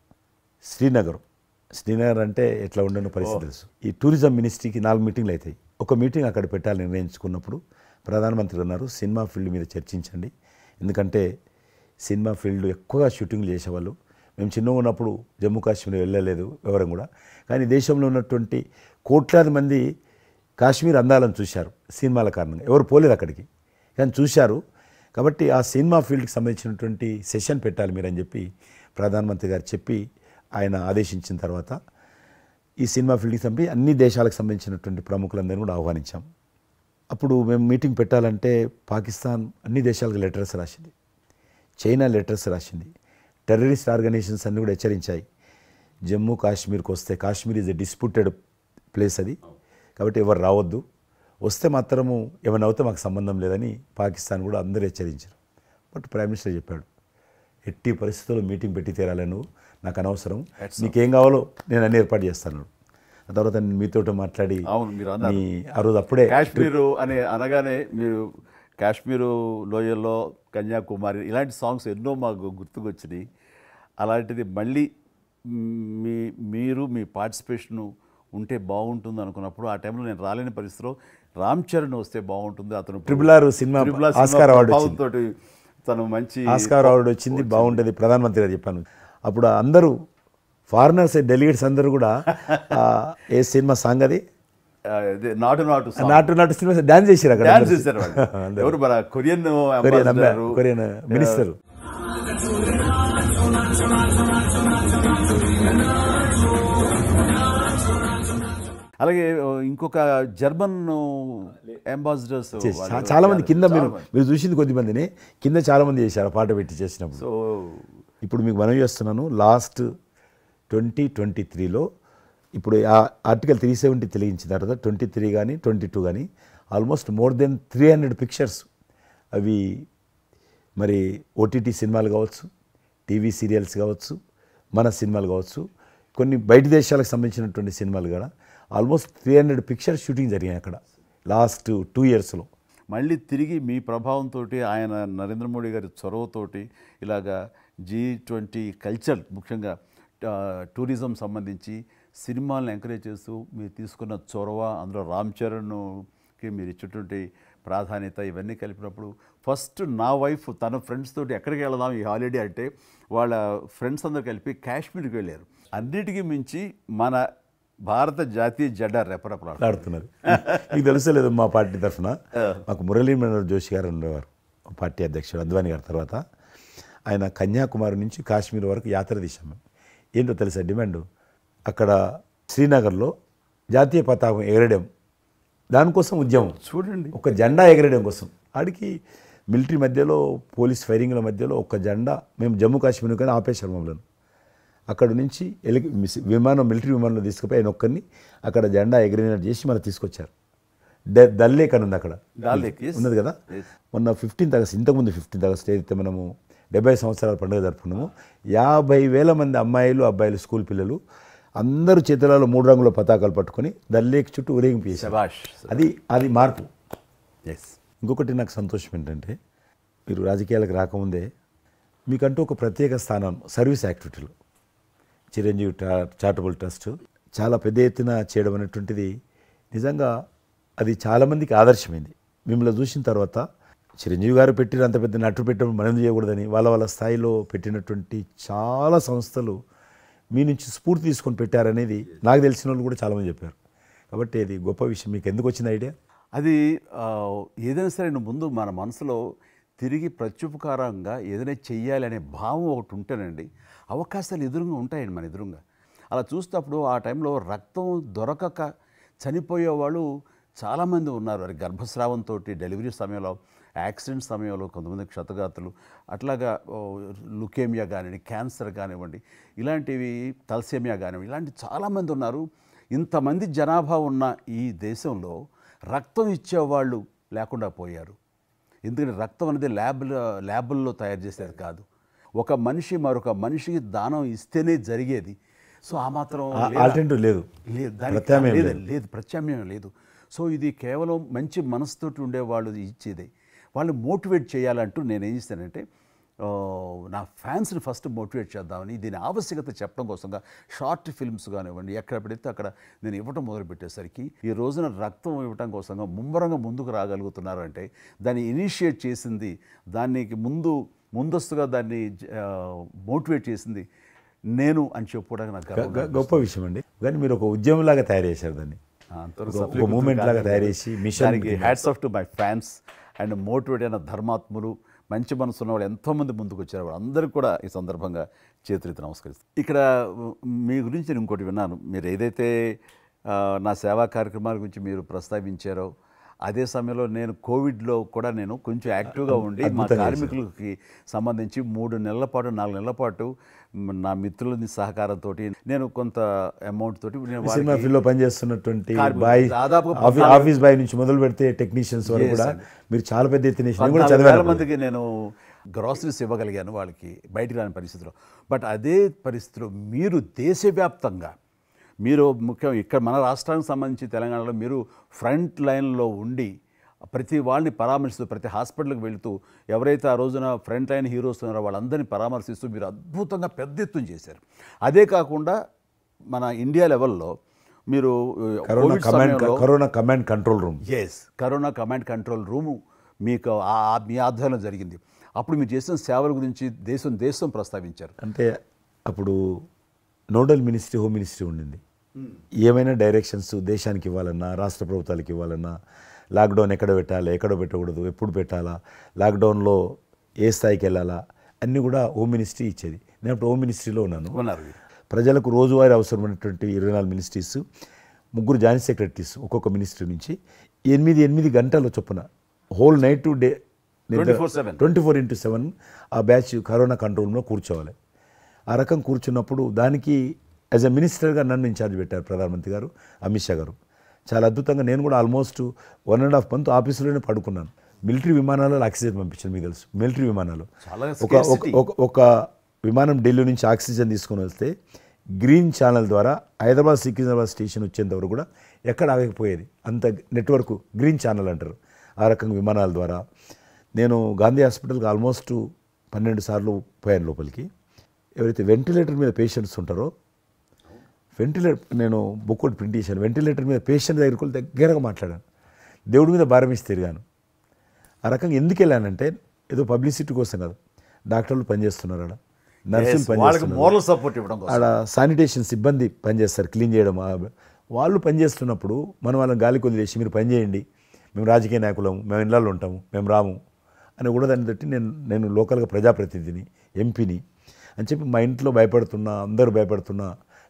శ్రీనగర్ అంటే ఎట్లా ఉండనో పరిస్థితి తెలుసు. ఈ టూరిజం మినిస్ట్రీకి 4 మీటింగ్లు అవుతాయి. ఒక మీటింగ్ అక్కడ పెట్టాలని నిర్ణయించుకున్నప్పుడు ప్రధానమంత్రి అన్నారు, సినిమా ఫీల్డ్ మీద చర్చించండి, ఎందుకంటే సినిమా ఫీల్డ్ ఎక్కువగా షూటింగ్లు చేసేవాళ్ళు. మేము చిన్నగా ఉన్నప్పుడు జమ్మూ కాశ్మీర్ వెళ్ళలేదు ఎవరం కూడా, కానీ దేశంలో ఉన్నటువంటి కోట్లాది మంది కాశ్మీర్ అందాలను చూశారు సినిమాల కారణంగా. ఎవరు పోలేదు అక్కడికి, కానీ చూశారు. కాబట్టి ఆ సినిమా ఫీల్డ్కి సంబంధించినటువంటి సెషన్ పెట్టాలి మీరని చెప్పి ప్రధానమంత్రి గారు చెప్పి ఆయన ఆదేశించిన తర్వాత ఈ సినిమా ఫీల్డ్కి సంబంధించి అన్ని దేశాలకు సంబంధించినటువంటి ప్రముఖులందరినీ కూడా ఆహ్వానించాం. అప్పుడు మేము మీటింగ్ పెట్టాలంటే పాకిస్తాన్ అన్ని దేశాలకు లెటర్స్ రాసింది, చైనా లెటర్స్ రాసింది, టెర్రరిస్ట్ ఆర్గనైజేషన్స్ అన్నీ కూడా హెచ్చరించాయి. జమ్మూ కాశ్మీర్కి వస్తే Kashmir is a disputed place అది, కాబట్టి ఎవరు రావద్దు, వస్తే మాత్రము ఏమైనా అవుతే మాకు సంబంధం లేదని పాకిస్తాన్ కూడా అందరూ హెచ్చరించారు. బట్ ప్రైమ్ మినిస్టర్ చెప్పాడు, ఎట్టి పరిస్థితుల్లో మీటింగ్ పెట్టి తీరాలి, నువ్వు నాకు అనవసరం, నీకేం కావాలో నేను అన్ని ఏర్పాటు చేస్తాను. ఆ తర్వాత నేను మీతో మాట్లాడి ఆ రోజు అప్పుడే కాశ్మీరు అని అనగానే మీరు కాశ్మీరు లోయల్లో కన్యాకుమారి ఇలాంటి సాంగ్స్ ఎన్నో మాకు గుర్తుకొచ్చినాయి. అలాంటిది మళ్ళీ మీరు మీ పార్టిసిపేషను ఉంటే బాగుంటుంది అనుకున్నప్పుడు ఆ టైంలో నేను రాలేని పరిస్థితిలో రామ్ చరణ్ వస్తే బాగుంటుంది, అతను RRR సినిమా ఆస్కార్ అవార్డు తోటి తను మంచి ఆస్కార్ అవార్డు వచ్చింది, బాగుంటుంది ప్రధానమంత్రి గారు చెప్పాను. అప్పుడు అందరూ ఫారినర్స్ డెలిగేట్స్ అందరూ కూడా ఏ సినిమా సాంగ్ అది నాటు సినిమా డాన్స్ చేశారు అక్కడ, ఎవరు మన కొరియన్ మినిస్టర్. అలాగే ఇంకొక జర్మన్ అంబాసిడర్స్ చాలా మంది కింద మీరు చూసింది కొద్దిమందిని కింద చాలా మంది చేశారు ఆ పాట పెట్టి చేసినప్పుడు. సో ఇప్పుడు మీకు మనవి చేస్తున్నాను, లాస్ట్ 2023లో ఇప్పుడు ఆ ఆర్టికల్ 370 తెలియించిన తర్వాత 23 కానీ 22 కానీ ఆల్మోస్ట్ మోర్ దెన్ 300 పిక్చర్స్ అవి మరి ఓటీటీ సినిమాలు కావచ్చు, టీవీ సీరియల్స్ కావచ్చు, మన సినిమాలు కావచ్చు, కొన్ని బయట దేశాలకు సంబంధించినటువంటి సినిమాలు కూడా ఆల్మోస్ట్ 300 పిక్చర్స్ షూటింగ్ జరిగాయి అక్కడ లాస్ట్ 2 ఇయర్స్లో. మళ్ళీ తిరిగి మీ ప్రభావంతో ఆయన నరేంద్ర మోడీ గారి చొరవతోటి ఇలాగా G20 కల్చర్ ముఖ్యంగా టూరిజం సంబంధించి సినిమాలను ఎంకరేజ్ చేస్తూ మీరు తీసుకున్న చొరవ, అందులో రామ్ చరణ్కి మీరు ఇచ్చేటువంటి ప్రాధాన్యత ఇవన్నీ కలిపినప్పుడు ఫస్ట్ నా వైఫ్ తన ఫ్రెండ్స్ తోటి ఎక్కడికి వెళదాం ఈ హాలిడే అంటే వాళ్ళ ఫ్రెండ్స్ అందరు కలిపి కాశ్మీర్కి వెళ్ళారు. అన్నిటికీ మించి మన భారత జాతీయ జెండా రెపరెపలాడుతున్నారు. మీకు తెలుసలేదు, మా పార్టీ తరఫున మాకు మురళీ మనోహర్ జోషి గారు ఉండేవారు, పార్టీ అధ్యక్షుడు అద్వానీ గారి తర్వాత. ఆయన కన్యాకుమారి నుంచి కాశ్మీర్ వరకు యాత్ర తీసాము. ఏంటో తెలుసా డిమాండ్, అక్కడ శ్రీనగర్లో జాతీయ పతాకం ఎగరడం, దానికోసం ఉద్యమం చూడండి, ఒక జెండా ఎగరడం కోసం. ఆడికి మిలిటరీ మధ్యలో పోలీస్ ఫైరింగ్ల మధ్యలో ఒక జెండా, మేము జమ్మూ కాశ్మీర్ కానీ ఆపేశారు మమ్మల్ని. అక్కడ నుంచి విమానం, మిలిటరీ విమానంలో తీసుకుపోయి ఆయన ఒక్కరిని అక్కడ జెండా ఎగిరినట్టు చేసి మనం తీసుకొచ్చారు. దల్ లేక్ అని ఉంది అక్కడ, ఉన్నది కదా. మొన్న 15th ఆగస్ట్, ఇంతకుముందు 15th ఆగస్ట్ ఏదైతే మనము 70 సంవత్సరాల పండుగ జరుపుకున్నాము, 50,000 మంది అమ్మాయిలు అబ్బాయిలు స్కూల్ పిల్లలు అందరూ చేతులలో 3 రంగుల పతాకాలు పట్టుకొని దల్ లేక్ చుట్టూ ఊరేగింపు చేశారు. అది మార్పు. ఇంకొకటి నాకు సంతోషం ఏంటంటే, మీరు రాజకీయాలకు రాకముందే మీకంటూ ఒక ప్రత్యేక స్థానం సర్వీస్ యాక్టివిటీలో చిరంజీవి చారిటబుల్ ట్రస్ట్ చాలా పెద్ద ఎత్తున చేయడం అనేటువంటిది నిజంగా అది చాలామందికి ఆదర్శమైంది. మిమ్మల్ని చూసిన తర్వాత చిరంజీవి గారు పెట్టిన అంత పెద్ద నటు పెట్టడం మనం చేయకూడదని వాళ్ళ స్థాయిలో పెట్టినటువంటి చాలా సంస్థలు మీ నుంచి స్ఫూర్తి తీసుకొని పెట్టారనేది నాకు తెలిసిన వాళ్ళు కూడా చాలామంది చెప్పారు. కాబట్టి అది గొప్ప విషయం. మీకు ఎందుకు వచ్చిన ఐడియా? అది ఏదైనా సరే ముందు మన మనసులో తిరిగి ప్రత్యుపకారంగా ఏదైనా చెయ్యాలి అనే భావం ఒకటి ఉంటేనండి అవకాశాలు ఎదురుగా ఉంటాయండి మన ఎదురుగా. అలా చూసినప్పుడు ఆ టైంలో రక్తం దొరకక చనిపోయే వాళ్ళు చాలామంది ఉన్నారు. అది గర్భస్రావంతో, డెలివరీ సమయంలో, యాక్సిడెంట్ సమయంలో కొంతమంది క్షతగాతులు, అట్లాగా లుకేమియా కానివ్వండి, క్యాన్సర్ కానివ్వండి, ఇలాంటివి తలసేమియా కానివ్వండి, ఇలాంటి చాలామంది ఉన్నారు. ఇంతమంది జనాభా ఉన్న ఈ దేశంలో రక్తం ఇచ్చేవాళ్ళు లేకుండా పోయారు. ఎందుకంటే రక్తం అనేది ల్యాబుల్లో తయారు చేసేది కాదు, ఒక మనిషి మరొక మనిషికి దానం ఇస్తేనే జరిగేది. సో ఆ మాత్రం ప్రత్యామ్నాయం లేదు. సో ఇది కేవలం మంచి మనసుతోటి ఉండేవాళ్ళు ఇచ్చేదే. వాళ్ళు మోటివేట్ చేయాలంటూ నేను ఏం చేస్తానంటే, నా ఫ్యాన్స్ని ఫస్ట్ మోటివేట్ చేద్దామని దీని ఆవశ్యకత చెప్పడం కోసంగా షార్ట్ ఫిల్మ్స్ కానివ్వండి, ఎక్కడ పెడితే అక్కడ నేను ఇవ్వటం మొదలుపెట్టేసరికి ఈ రోజున రక్తం ఇవ్వటం కోసంగా ముమ్మరంగా ముందుకు రాగలుగుతున్నారు అంటే దాన్ని ఇనిషియేట్ చేసింది, దానికి ముందస్తుగా దాన్ని మోటివేట్ చేసింది నేను అని చెప్పుకోవడానికి నాకు గొప్ప విషయం అండి. కానీ మీరు ఒక ఉద్యమంలాగా తయారు చేశారు దాన్ని, ఒక మూమెంట్ లాగా తయారు చేసి mission. Hats off to my fans and motivate అయిన ధర్మాత్ములు, మంచి మనసు ఉన్న వాళ్ళు ఎంతోమంది ముందుకు వచ్చారు. వాళ్ళందరికీ కూడా ఈ సందర్భంగా చేతులెత్తి నమస్కరిస్తాను. ఇక్కడ మీ గురించి నేను ఇంకోటి విన్నాను, మీరు ఏదైతే నా సేవా కార్యక్రమాల గురించి మీరు ప్రస్తావించారో అదే సమయంలో నేను కోవిడ్లో కూడా నేను కొంచెం యాక్టివ్గా ఉండి మా కార్మికులకి సంబంధించి 3 నెలల పాటు 4 నెలల పాటు నా మిత్రుల సహకారంతో నేను కొంత అమౌంట్ తోటి సినిమా ఫీల్డ్లో పనిచేస్తున్నటువంటి దాదాపు ఆఫీస్ బాయ్ నుంచి మొదలు పెడితే టెక్నీషియన్స్ వరకు కూడా మీరు చాలా పెద్ద ఎత్తున చాలా మందికి నేను గ్రాసరీస్ ఇవ్వగలిగాను, వాళ్ళకి బయటికి రాని పరిస్థితిలో. బట్ అదే పరిస్థితిలో మీరు దేశవ్యాప్తంగా మీరు ముఖ్యం ఇక్కడ మన రాష్ట్రానికి సంబంధించి తెలంగాణలో మీరు ఫ్రంట్ లైన్లో ఉండి ప్రతి వాళ్ళని పరామర్శిస్తూ, ప్రతి హాస్పిటల్కి వెళుతూ, ఎవరైతే ఆ రోజున ఫ్రంట్ లైన్ హీరోస్ ఉన్నారో వాళ్ళందరినీ పరామర్శిస్తూ మీరు అద్భుతంగా పెద్ద ఎత్తున చేశారు. అదే కాకుండా మన ఇండియా లెవెల్లో మీరు corona command control room, corona command control room మీకు మీ ఆధ్వర్యంలో జరిగింది. అప్పుడు మీరు చేసిన సేవల గురించి దేశం ప్రస్తావించారు. అంటే అప్పుడు నోడల్ మినిస్ట్రీ హోమ్ మినిస్ట్రీ ఉండింది. ఏమైనా డైరెక్షన్స్ దేశానికి ఇవ్వాలన్నా, రాష్ట్ర ప్రభుత్వాలకు ఇవ్వాలన్నా, లాక్డౌన్ ఎక్కడ పెట్టాలి, ఎక్కడ పెట్టకూడదు, ఎప్పుడు పెట్టాలా, లాక్డౌన్లో ఏ స్థాయికి వెళ్ళాలా, అన్నీ కూడా హోమ్ మినిస్ట్రీ ఇచ్చేది. నేను అప్పుడు హోమ్ మినిస్ట్రీలో ఉన్నాను. ప్రజలకు రోజువారీ అవసరమైనటువంటి 24 మినిస్ట్రీస్ ముగ్గురు జాయింట్ సెక్రటరీస్ ఒక్కొక్క మినిస్ట్రీ నుంచి 8 గంటల చొప్పున హోల్ నైట్ టు డే 24/7 ఆ బ్యాచ్ కరోనా కంట్రోల్లో కూర్చోవాలి. ఆ రకం కూర్చున్నప్పుడు దానికి యాజ్ ఎ మినిస్టర్గా నన్ను ఇన్ఛార్జ్ పెట్టారు ప్రధానమంత్రి గారు, అమిత్ షా గారు. చాలా అద్భుతంగా నేను కూడా ఆల్మోస్ట్ 1.5 మంత్ ఆఫీసులోనే పడుకున్నాను. మిలిటరీ విమానాలలో ఆక్సిజన్ పంపించాను, మీకు తెలుసు మిలిటరీ విమానాలు. ఒక విమానం ఢిల్లీ నుంచి ఆక్సిజన్ తీసుకొని వస్తే గ్రీన్ ఛానల్ ద్వారా హైదరాబాద్ సికింద్రాబాద్ స్టేషన్ వచ్చేంత వరకు కూడా ఎక్కడ ఆగకపోయేది. అంత నెట్వర్క్ గ్రీన్ ఛానల్ అంటారు. ఆ రకంగా విమానాల ద్వారా నేను గాంధీ హాస్పిటల్కి ఆల్మోస్ట్ 12 సార్లు పోయాను లోపలికి. ఎవరైతే వెంటిలేటర్ మీద పేషెంట్స్ ఉంటారో నేను బుక్ ఒకటి ప్రింట్ చేశాను. వెంటిలేటర్ మీద పేషెంట్ దగ్గరగా మాట్లాడాను. దేవుడి మీద భారం ఇచ్చి తిరిగాను. ఆ రకంగా ఎందుకు వెళ్ళానంటే ఏదో పబ్లిసిటీ కోసం కాదు. డాక్టర్లు పనిచేస్తున్నారు, ఆడ నర్సులు పనిచేస్తున్నారు, ఆడ శానిటేషన్ సిబ్బంది పనిచేస్తారు, క్లీన్ చేయడం. వాళ్ళు పనిచేస్తున్నప్పుడు మనం వాళ్ళని గాలికి వదిలేసి మీరు పని చేయండి, మేము రాజకీయ నాయకులము, మేము ఇళ్ళల్లో ఉంటాము, మేము రాము అని కూడా దాన్ని బట్టి నేను లోకల్గా ప్రజాప్రతినిధిని, ఎంపీని అని చెప్పి మా ఇంట్లో భయపడుతున్నా, అందరూ భయపడుతున్నా.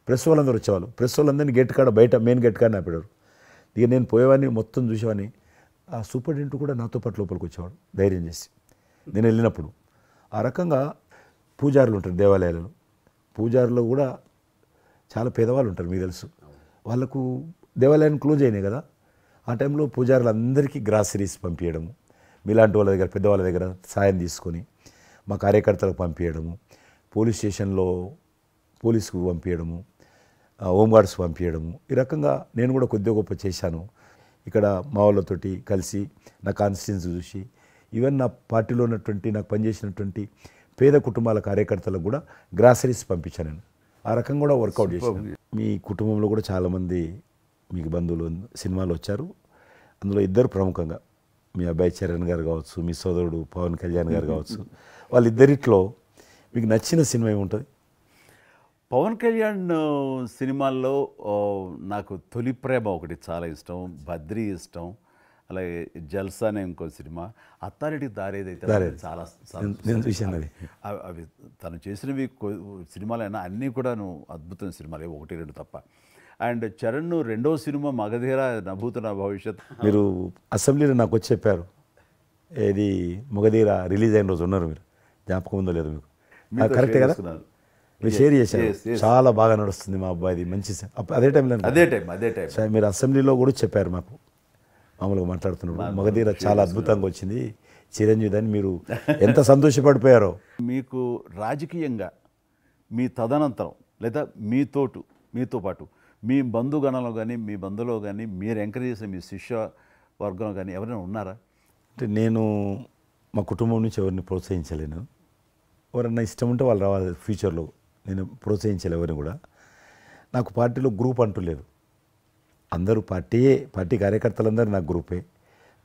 ప్రెస్ వాళ్ళందరూ వచ్చేవాళ్ళు. ప్రెస్ వాళ్ళందరినీ గేట్ కాడ బయట మెయిన్ గేట్ కాడ ఆపాడు. ఇక నేను పోయేవాడిని, మొత్తం చూసేవాడిని. ఆ సూపరింటెండెంట్ కూడా నాతో పాటు లోపలికి వచ్చేవాడు ధైర్యం చేసి నేను వెళ్ళినప్పుడు. ఆ రకంగా పూజారులు ఉంటారు దేవాలయాలలో. పూజారులు కూడా చాలా పేదవాళ్ళు ఉంటారు, మీకు తెలుసు. వాళ్ళకు దేవాలయాన్ని క్లోజ్ అయినాయి కదా. ఆ టైంలో పూజారులు అందరికీ గ్రాసరీస్ పంపించడము, మీలాంటి వాళ్ళ దగ్గర పెద్దవాళ్ళ దగ్గర సాయం తీసుకొని మా కార్యకర్తలకు పంపించడము, పోలీస్ స్టేషన్లో పోలీసుకు పంపించడము, హోంగార్డ్స్ పంపించడము. ఈ రకంగా నేను కూడా కొద్దిగా గొప్ప చేశాను. ఇక్కడ మా వాళ్ళతోటి కలిసి నా కాన్స్టిట్యున్సీ చూసి ఈవెన్ నా పార్టీలో ఉన్నటువంటి నాకు పనిచేసినటువంటి పేద కుటుంబాల కార్యకర్తలకు కూడా గ్రాసరీస్ పంపించాను నేను. ఆ రకంగా కూడా వర్కౌట్ చేశాను. మీ కుటుంబంలో కూడా చాలామంది మీకు బంధువులు సినిమాలు వచ్చారు. అందులో ఇద్దరు ప్రముఖంగా మీ అబ్బాయి చరణ్ గారు కావచ్చు, మీ సోదరుడు పవన్ కళ్యాణ్ గారు కావచ్చు. వాళ్ళిద్దరిట్లో మీకు నచ్చిన సినిమా ఏముంటుంది? పవన్ కళ్యాణ్ సినిమాల్లో నాకు తొలి ప్రేమ ఒకటి చాలా ఇష్టం, బద్రీ ఇష్టం, అలాగే జల్సా అనే ఇంకో సినిమా, అత్తారింటికి దారేదైతే చాలా నేను చూశాను. అవి తను చేసినవి సినిమాలైనా అన్నీ కూడాను అద్భుతమైన సినిమాలే, 1-2 తప్ప. అండ్ చరణ్ రెండో సినిమా మగధీర నభూతన భవిష్యత్. మీరు అసెంబ్లీలో నాకు వచ్చి చెప్పారు, ఇది మగధీర రిలీజ్ అయిన రోజు ఉన్నారు మీరు, జ్ఞాపకం ఉందో లేదు మీకు? కరెక్టే కదా, మీరు షేర్ చేశారు. చాలా బాగా నడుస్తుంది మా అబ్బాయిది, మంచి అదే టైంలో మీరు అసెంబ్లీలో కూడా చెప్పారు మాకు, మామూలుగా మాట్లాడుతున్నారు. మగధీర చాలా అద్భుతంగా వచ్చింది, చిరంజీవి అని మీరు ఎంత సంతోషపడిపోయారో. మీకు రాజకీయంగా మీ తదనంతరం లేదా మీతో పాటు మీ బంధుగణంలో కానీ మీ బంధువులో కానీ మీరు ఎంకరేజ్ చేసిన మీ శిష్య వర్గంలో కానీ ఎవరైనా ఉన్నారా? అంటే నేను మా కుటుంబం నుంచి ఎవరిని ప్రోత్సహించలేను. ఎవరన్నా ఇష్టం ఉంటే వాళ్ళు రావాలి ఫ్యూచర్లో, నేను ప్రోత్సహించలే ఎవరిని కూడా. నాకు పార్టీలో గ్రూప్ అంటూ లేదు, అందరూ పార్టీ కార్యకర్తలందరూ నా గ్రూపే,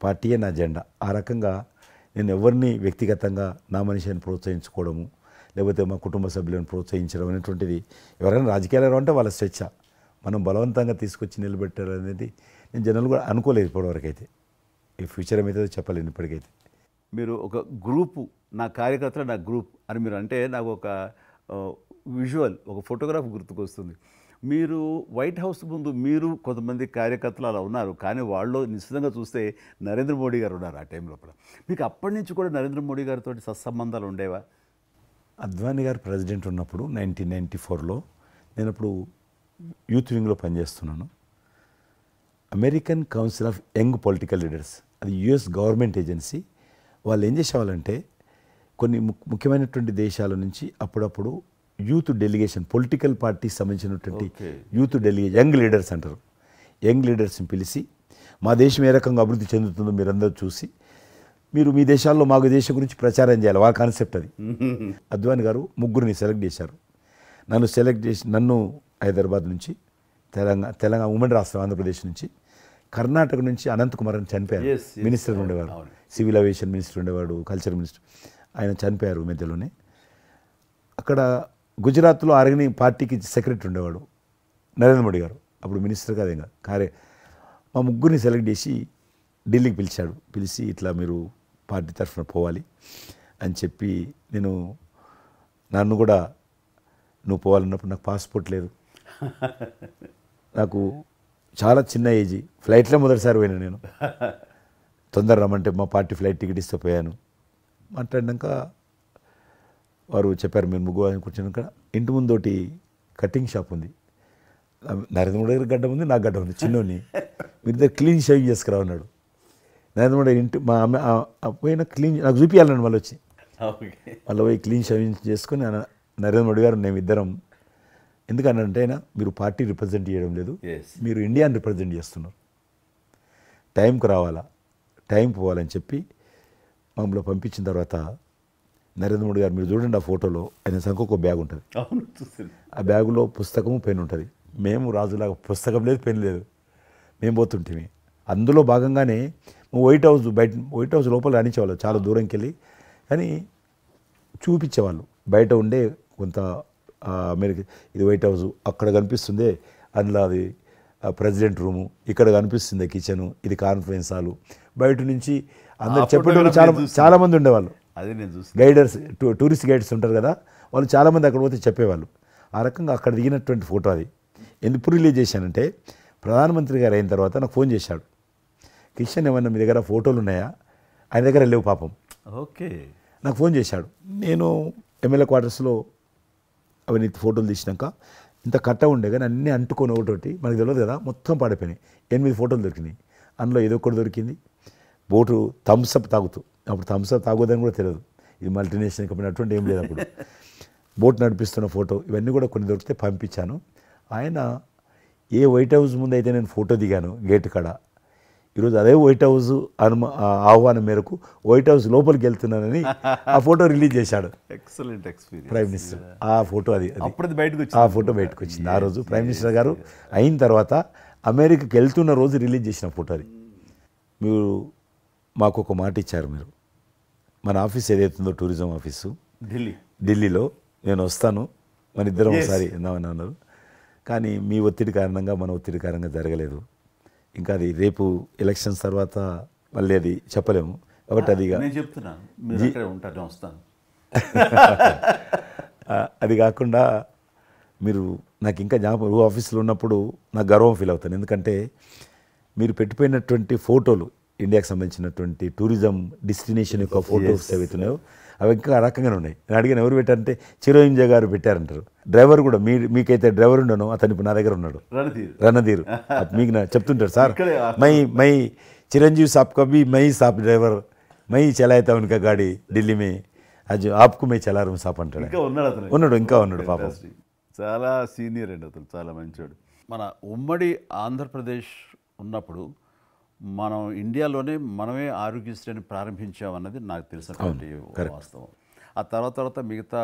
పార్టీయే నా జెండా. ఆ రకంగా నేను ఎవరిని వ్యక్తిగతంగా నా మనిషిని ప్రోత్సహించుకోవడము లేకపోతే మా కుటుంబ సభ్యులను ప్రోత్సహించడం అనేటువంటిది, ఎవరైనా రాజకీయాలు అంటే వాళ్ళ స్వేచ్ఛ, మనం బలవంతంగా తీసుకొచ్చి నిలబెట్టాలనేది నేను జనాలు కూడా అనుకోలేదు ఇప్పటివరకు అయితే. ఈ ఫ్యూచర్ ఏమైతే చెప్పలేను ఇప్పటికైతే. మీరు ఒక గ్రూపు, నా కార్యకర్తలు నా గ్రూప్ అని మీరు అంటే నాకు ఒక విజువల్, ఒక ఫోటోగ్రాఫ్ గుర్తుకొస్తుంది. మీరు వైట్ హౌస్ ముందు మీరు కొంతమంది కార్యకర్తలు అలా ఉన్నారు, కానీ వాళ్ళు నిశ్చితంగా చూస్తే నరేంద్ర మోడీ గారు ఉన్నారు ఆ టైం లోపల. మీకు అప్పటి నుంచి కూడా నరేంద్ర మోడీ గారితో సత్సంబంధాలు ఉండేవా? అద్వానీ గారు ప్రెసిడెంట్ ఉన్నప్పుడు 1994లో నేను అప్పుడు యూత్ వింగ్లో పనిచేస్తున్నాను. American council of young political leaders, అది యుఎస్ గవర్నమెంట్ ఏజెన్సీ. వాళ్ళు ఏం చేసేవాళ్ళంటే కొన్ని ముఖ్యమైనటువంటి దేశాల నుంచి అప్పుడప్పుడు యూత్ డెలిగేషన్, పొలిటికల్ పార్టీకి సంబంధించినటువంటి యూత్ డెలిగేషన్, యంగ్ లీడర్స్ అంటారు, యంగ్ లీడర్స్ని పిలిచి మా దేశం ఏ రకంగా అభివృద్ధి చెందుతుందో మీరందరూ చూసి మీరు మీ దేశాల్లో మాకు దేశం గురించి ప్రచారం చేయాలి, వాళ్ళ కాన్సెప్ట్ అది. అద్వానీ గారు ముగ్గురిని సెలెక్ట్ చేశారు. నన్ను హైదరాబాద్ నుంచి, తెలంగాణ ఉమ్మడి రాష్ట్రం ఆంధ్రప్రదేశ్ నుంచి, కర్ణాటక నుంచి అనంత్ కుమార్ అని చనిపోయారు, మినిస్టర్ ఉండేవాడు, సివిల్ అవియేషన్ మినిస్టర్ ఉండేవాడు, కల్చర్ మినిస్టర్, ఆయన చనిపోయారు మధ్యలోనే. అక్కడ గుజరాత్లో ఆర్గని పార్టీకి సెక్రటరీ ఉండేవాడు నరేంద్ర మోడీ గారు, అప్పుడు మినిస్టర్ కాదు ఇంకా మా ముగ్గురిని సెలెక్ట్ చేసి ఢిల్లీకి పిలిచి ఇట్లా మీరు పార్టీ తరఫున పోవాలి అని చెప్పి, నన్ను కూడా నువ్వు పోవాలన్నప్పుడు నాకు పాస్పోర్ట్ లేదు, నాకు చాలా చిన్న ఏజ్, ఫ్లైట్లో మొదటిసారి పోయినా నేను. తొందర రమ్మంటే మా పార్టీ ఫ్లైట్ టికెట్ ఇస్తే పోయాను. మాట్లాడినాక వారు చెప్పారు మీరు ముగ్గురు కూర్చున్నాక ఇంటి ముందోటి కటింగ్ షాప్ ఉంది, నరేంద్ర మోడీ గారి గడ్డ ఉంది, నాకు గడ్డ ఉంది, చిన్నోని మీరు ఇద్దరు క్లీన్ షేవింగ్ చేసుకురా అన్నాడు. నరేంద్ర మోడీ ఇంటి మా అమ్మ పోయిన క్లీన్ నాకు చూపించాలన్నాడు. మళ్ళీ వచ్చి మళ్ళీ పోయి క్లీన్ షేవింగ్ చేసుకుని నరేంద్ర మోడీ గారు మేము ఇద్దరం, ఎందుకనంటే అయినా మీరు పార్టీ రిప్రజెంట్ చేయడం లేదు, మీరు ఇండియాని రిప్రజెంట్ చేస్తున్నారు, టైంకి రావాలా, టైం పోవాలని చెప్పి మమ్మల్ని పంపించిన తర్వాత నరేంద్ర మోడీ గారు మీరు చూడండి ఆ ఫోటోలో ఆయన సంఖ్య ఒక బ్యాగ్ ఉంటుంది, ఆ బ్యాగులో పుస్తకము పెన్ ఉంటుంది. మేము రాజులాగా పుస్తకం లేదు, పెన్ లేదు, మేము పోతుంటే అందులో భాగంగానే వైట్ హౌస్ లోపల రాణించేవాళ్ళు చాలా దూరంకి వెళ్ళి, కానీ చూపించేవాళ్ళు బయట ఉండే కొంత అమెరికా ఇది వైట్ హౌస్ అక్కడ కనిపిస్తుంది, అందులో అది ప్రెసిడెంట్ రూము, ఇక్కడ కనిపిస్తుంది కిచెను, ఇది కాన్ఫరెన్స్ హాలు. బయట నుంచి అందరు చెప్పేటోళ్ళు చాలామంది ఉండేవాళ్ళు, గైడర్స్ టూరిస్ట్ గైడ్స్ ఉంటారు కదా, వాళ్ళు చాలామంది అక్కడ పోతే చెప్పేవాళ్ళు. ఆ రకంగా అక్కడ దిగినటువంటి ఫోటో అది. ఎందుకు రిలీజ్ చేశానంటే ప్రధానమంత్రి గారు అయిన తర్వాత నాకు ఫోన్ చేశాడు, కిషన్ ఏమన్నా మీ దగ్గర ఫోటోలు ఉన్నాయా? ఆయన దగ్గర లేవు పాపం. ఓకే, నాకు ఫోన్ చేశాడు. నేను ఎమ్మెల్యే క్వార్టర్స్లో అవన్నీ ఫోటోలు తీసినాక ఇంత కట్ట ఉండే కానీ అన్నీ అంటుకొని ఒకటి మనకు తెలియదు కదా, మొత్తం పాడిపోయినాయి. 8 ఫోటోలు దొరికినాయి. అందులో ఏదో ఒకటి దొరికింది, బోటు థమ్స్అప్ తాగుతూ, అప్పుడు థమ్స్అప్ తాగోదని కూడా తెలియదు, ఇది మల్టీనేషనల్ కంపెనీ అటువంటి ఏం లేదు అప్పుడు. బోట్ నడిపిస్తున్న ఫోటో ఇవన్నీ కూడా కొన్ని దొరికితే పంపించాను. ఆయన ఏ వైట్ హౌస్ ముందు అయితే నేను ఫోటో దిగాను గేట్ కాడ, ఈరోజు అదే వైట్ హౌస్ ఆహ్వానం మేరకు వైట్ హౌస్ లోపలికి వెళ్తున్నానని ఆ ఫోటో రిలీజ్ చేశాడు. Excellent experience. ప్రైమ్ మినిస్టర్ ఆ ఫోటో అది బయటకు ఆ ఫోటో బయటకు వచ్చింది. ఆ రోజు ప్రైమ్ మినిస్టర్ గారు అయిన తర్వాత అమెరికాకి వెళ్తున్న రోజు రిలీజ్ చేసిన ఫోటో అది. మీరు మాకు ఒక మాట ఇచ్చారు, మీరు మన ఆఫీస్ ఏదైతుందో టూరిజం ఆఫీసు ఢిల్లీలో నేను వస్తాను, మన ఇద్దరం ఒకసారి ఎందామని అన్నారు. కానీ మీ ఒత్తిడి కారణంగా మన ఒత్తిడి కారణంగా జరగలేదు. ఇంకా అది రేపు ఎలక్షన్స్ తర్వాత మళ్ళీ అది చెప్పలేము కాబట్టి అది వస్తాను. అది కాకుండా మీరు నాకు ఇంకా జ్ఞాపకం ఆఫీస్లో ఉన్నప్పుడు నాకు గర్వం ఫీల్ అవుతాను. ఎందుకంటే మీరు పెట్టిపోయినటువంటి ఫోటోలు ఇండియాకి సంబంధించినటువంటి టూరిజం డెస్టినేషన్ యొక్క ఫోటోస్ ఏవైతున్నాయో అవి ఇంకా ఆ రకంగానే ఉన్నాయి. నేను అడిగిన ఎవరు పెట్టారంటే చిరంజీవి గారు పెట్టారంటారు. డ్రైవర్ కూడా మీకైతే డ్రైవర్ ఉండను, అతను ఇప్పుడు నా దగ్గర ఉన్నాడు, రణధీర్. మీకు చెప్తుంటారు సార్ మై చిరంజీవి సాబ్ కभी మై సాబ్ డ్రైవర్ మై చలాయితా ఉనకా గాడి ఢిల్లీ మే అది ఆప్కు మై చలా రూమ్ సాప్ అంటాడు. ఇంకా ఉన్నాడు పాపం. చాలా సీనియర్ అండి అతను, చాలా మంచివాడు. మన ఉమ్మడి ఆంధ్రప్రదేశ్ ఉన్నప్పుడు మనం ఇండియాలోనే మనమే ఆరోగ్యశ్రీని ప్రారంభించామన్నది నాకు తెలిసినటువంటి వాస్తవం. ఆ తర్వాత మిగతా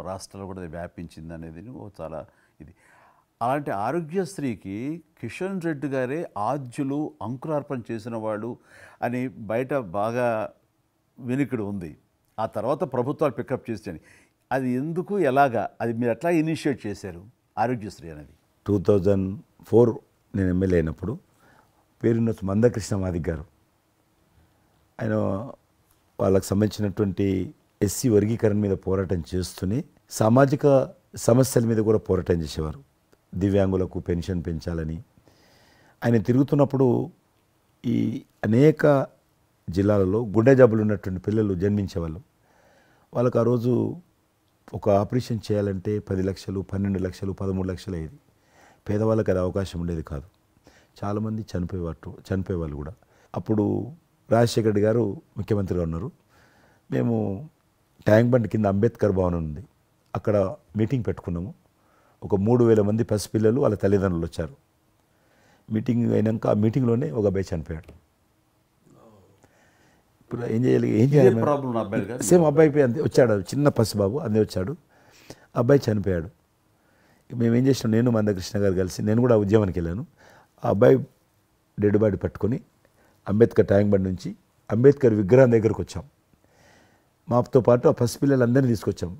రాష్ట్రాలు కూడా వ్యాపించింది అనేది చాలా ఇది. అలాంటి ఆరోగ్యశ్రీకి కిషన్ రెడ్డి గారే ఆద్యులు, అంకురార్పణ చేసిన వాడు అని బయట బాగా వినికిడి ఉంది. ఆ తర్వాత ప్రభుత్వాలు పికప్ చేసాయి. అది ఎందుకు, ఎలాగా, అది మీరు ఎట్లా ఇనిషియేట్ చేశారు ఆరోగ్యశ్రీ అనేది? 2004 నేను ఎమ్మెల్యే అయినప్పుడు పేరున్న మందకృష్ణ మాదిక్ గారు, ఆయన వాళ్ళకు సంబంధించినటువంటి ఎస్సీ వర్గీకరణ మీద పోరాటం చేస్తూనే సామాజిక సమస్యల మీద కూడా పోరాటం చేసేవారు. దివ్యాంగులకు పెన్షన్ పెంచాలని ఆయన తిరుగుతున్నప్పుడు ఈ అనేక జిల్లాలలో గుండె జబ్బులు ఉన్నటువంటి పిల్లలు జన్మించేవాళ్ళు. వాళ్ళకు ఆ రోజు ఒక ఆపరేషన్ చేయాలంటే 10 లక్షలు, 12 లక్షలు, 13 లక్షలు అయ్యేది. పేదవాళ్ళకి అది అవకాశం ఉండేది కాదు. చాలామంది చనిపోయేవాళ్ళు కూడా. అప్పుడు రాజశేఖర రెడ్డి గారు ముఖ్యమంత్రిగా ఉన్నారు. మేము ట్యాంక్ బండ్ కింద అంబేద్కర్ భవనం ఉంది, అక్కడ మీటింగ్ పెట్టుకున్నాము. ఒక 3000 మంది పసిపిల్లలు వాళ్ళ తల్లిదండ్రులు వచ్చారు. మీటింగ్ అయినాక ఆ మీటింగ్లోనే ఒక అబ్బాయి చనిపోయాడు. ఇప్పుడు ఏం చేయాలి సేమ్ అబ్బాయి అంతే వచ్చాడు, చిన్న పసిబాబు అందే వచ్చాడు, అబ్బాయి చనిపోయాడు. మేమేం చేసినాం, నేను మందకృష్ణ గారు కలిసి నేను కూడా ఉద్యమానికి వెళ్ళాను. ఆ అబ్బాయి డెడ్ బాడీ పట్టుకొని అంబేద్కర్ ట్యాంక్ బండ్ నుంచి అంబేద్కర్ విగ్రహం దగ్గరకు వచ్చాం. మాతో పాటు ఆ పసిపిల్లలందరినీ తీసుకొచ్చాం,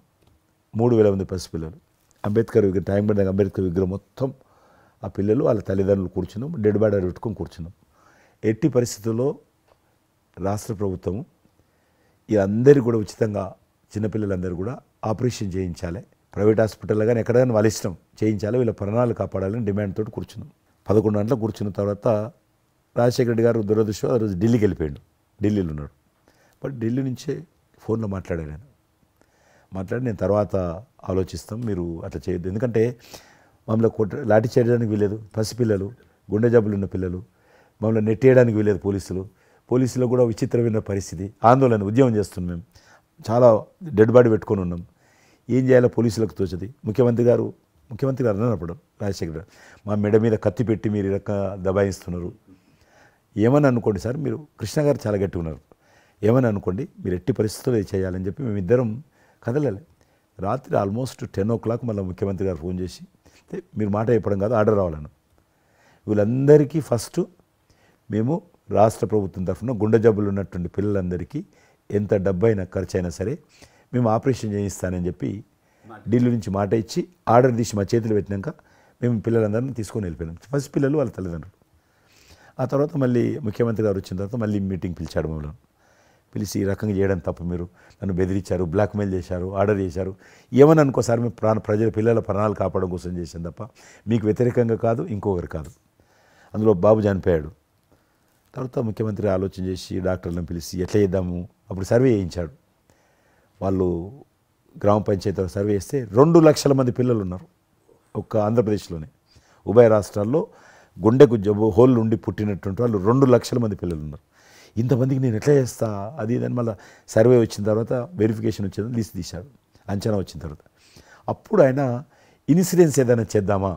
3000 మంది పసిపిల్లలు. అంబేద్కర్ ట్యాంక్ బండ్ దగ్గర అంబేద్కర్ విగ్రహం మొత్తం ఆ పిల్లలు వాళ్ళ తల్లిదండ్రులు కూర్చున్నాం, డెడ్ బాడీ పెట్టుకొని కూర్చున్నాం. ఎట్టి పరిస్థితుల్లో రాష్ట్ర ప్రభుత్వం అందరికీ కూడా ఉచితంగా చిన్నపిల్లలందరూ కూడా ఆపరేషన్ చేయించాలి, ప్రైవేట్ హాస్పిటల్లో కానీ ఎక్కడైనా వాళ్ళ ఇష్టం చేయించాలి, వీళ్ళ ప్రాణాలు కాపాడాలని డిమాండ్ తోటి కూర్చున్నాం. 11 గంటలకు కూర్చున్న తర్వాత రాజశేఖర రెడ్డి గారు దురదృష్టం ఆ రోజు ఢిల్లీకి వెళ్ళిపోయాడు. ఢిల్లీలో ఉన్నాడు. బట్ ఢిల్లీ నుంచే ఫోన్లో మాట్లాడాడు ఆయన. మాట్లాడి నేను తర్వాత ఆలోచిస్తాం, మీరు అట్లా చేయొద్దు, ఎందుకంటే మమ్మల్ని లాఠీ చేయడానికి వీలేదు, పసిపిల్లలు, గుండె జబ్బులు ఉన్న పిల్లలు, మమ్మల్ని నెట్టేయడానికి వీలేదు పోలీసులో కూడా విచిత్రమైన పరిస్థితి, ఆందోళన, ఉద్యమం చేస్తున్నాం మేము, చాలా డెడ్ బాడీ పెట్టుకొని ఉన్నాం, ఏం చేయాలో పోలీసులకు తోచది. ముఖ్యమంత్రి గారు అన్నప్పుడు రాజశేఖర్ గారు మా మెడ మీద కత్తి పెట్టి మీరు ఈ రకంగా దబాయిస్తున్నారు, ఏమని అనుకోండి సార్, మీరు కృష్ణ గారు చాలా గట్టిగా ఉన్నారు, ఏమని అనుకోండి, మీరు ఎట్టి పరిస్థితుల్లో ఇది చేయాలని చెప్పి మేమిద్దరం కదలాలి. రాత్రి ఆల్మోస్ట్ 10 o'clock మళ్ళీ ముఖ్యమంత్రి గారు ఫోన్ చేసి మీరు మాట చెప్పడం కాదు ఆర్డర్ రావాలను. వీళ్ళందరికీ ఫస్ట్ మేము రాష్ట్ర ప్రభుత్వం తరఫున గుండె జబ్బులు ఉన్నటువంటి పిల్లలందరికీ ఎంత డబ్బైనా ఖర్చు అయినా సరే మేము ఆపరేషన్ చేయిస్తానని చెప్పి ఢిల్లీ నుంచి మాట ఇచ్చి ఆర్డర్ తీసి మా చేతులు పెట్టినాక మేము పిల్లలందరినీ తీసుకొని వెళ్ళిపోయినాం. ఫస్ట్ పిల్లలు వాళ్ళ తల్లిదండ్రులు. ఆ తర్వాత మళ్ళీ ముఖ్యమంత్రి గారు వచ్చిన తర్వాత మళ్ళీ మీటింగ్ పిలిచాడు మమ్మల్ని. పిలిచి ఈ రకంగా చేయడం తప్పు, మీరు నన్ను బెదిరించారు, బ్లాక్మెయిల్ చేశారు, ఆర్డర్ చేశారు, ఏమని అనుకోసారి మేము ప్రజల పిల్లల ప్రాణాలు కాపాడడం కోసం చేసాం తప్ప మీకు వ్యతిరేకంగా కాదు, ఇంకొకరు కాదు. అందులో బాబు చనిపోయాడు. తర్వాత ముఖ్యమంత్రి ఆలోచన చేసి డాక్టర్లను పిలిచి ఎట్లా చేద్దాము, అప్పుడు సర్వే చేయించాడు. వాళ్ళు గ్రామ పంచాయతీలో సర్వే చేస్తే 2 లక్షల మంది పిల్లలు ఉన్నారు ఒక్క ఆంధ్రప్రదేశ్లోనే. ఉభయ రాష్ట్రాల్లో గుండెకు జబ్బు హోల్ ఉండి పుట్టినటువంటి వాళ్ళు 2 లక్షల మంది పిల్లలు ఉన్నారు. ఇంతమందికి నేను ఎట్లా చేస్తా అది ఇదని మళ్ళీ సర్వే వచ్చిన తర్వాత వెరిఫికేషన్ వచ్చిన లిస్ట్ తీశాడు, అంచనా వచ్చిన తర్వాత అప్పుడు ఆయన ఇన్సూరెన్స్ ఏదైనా చేద్దామా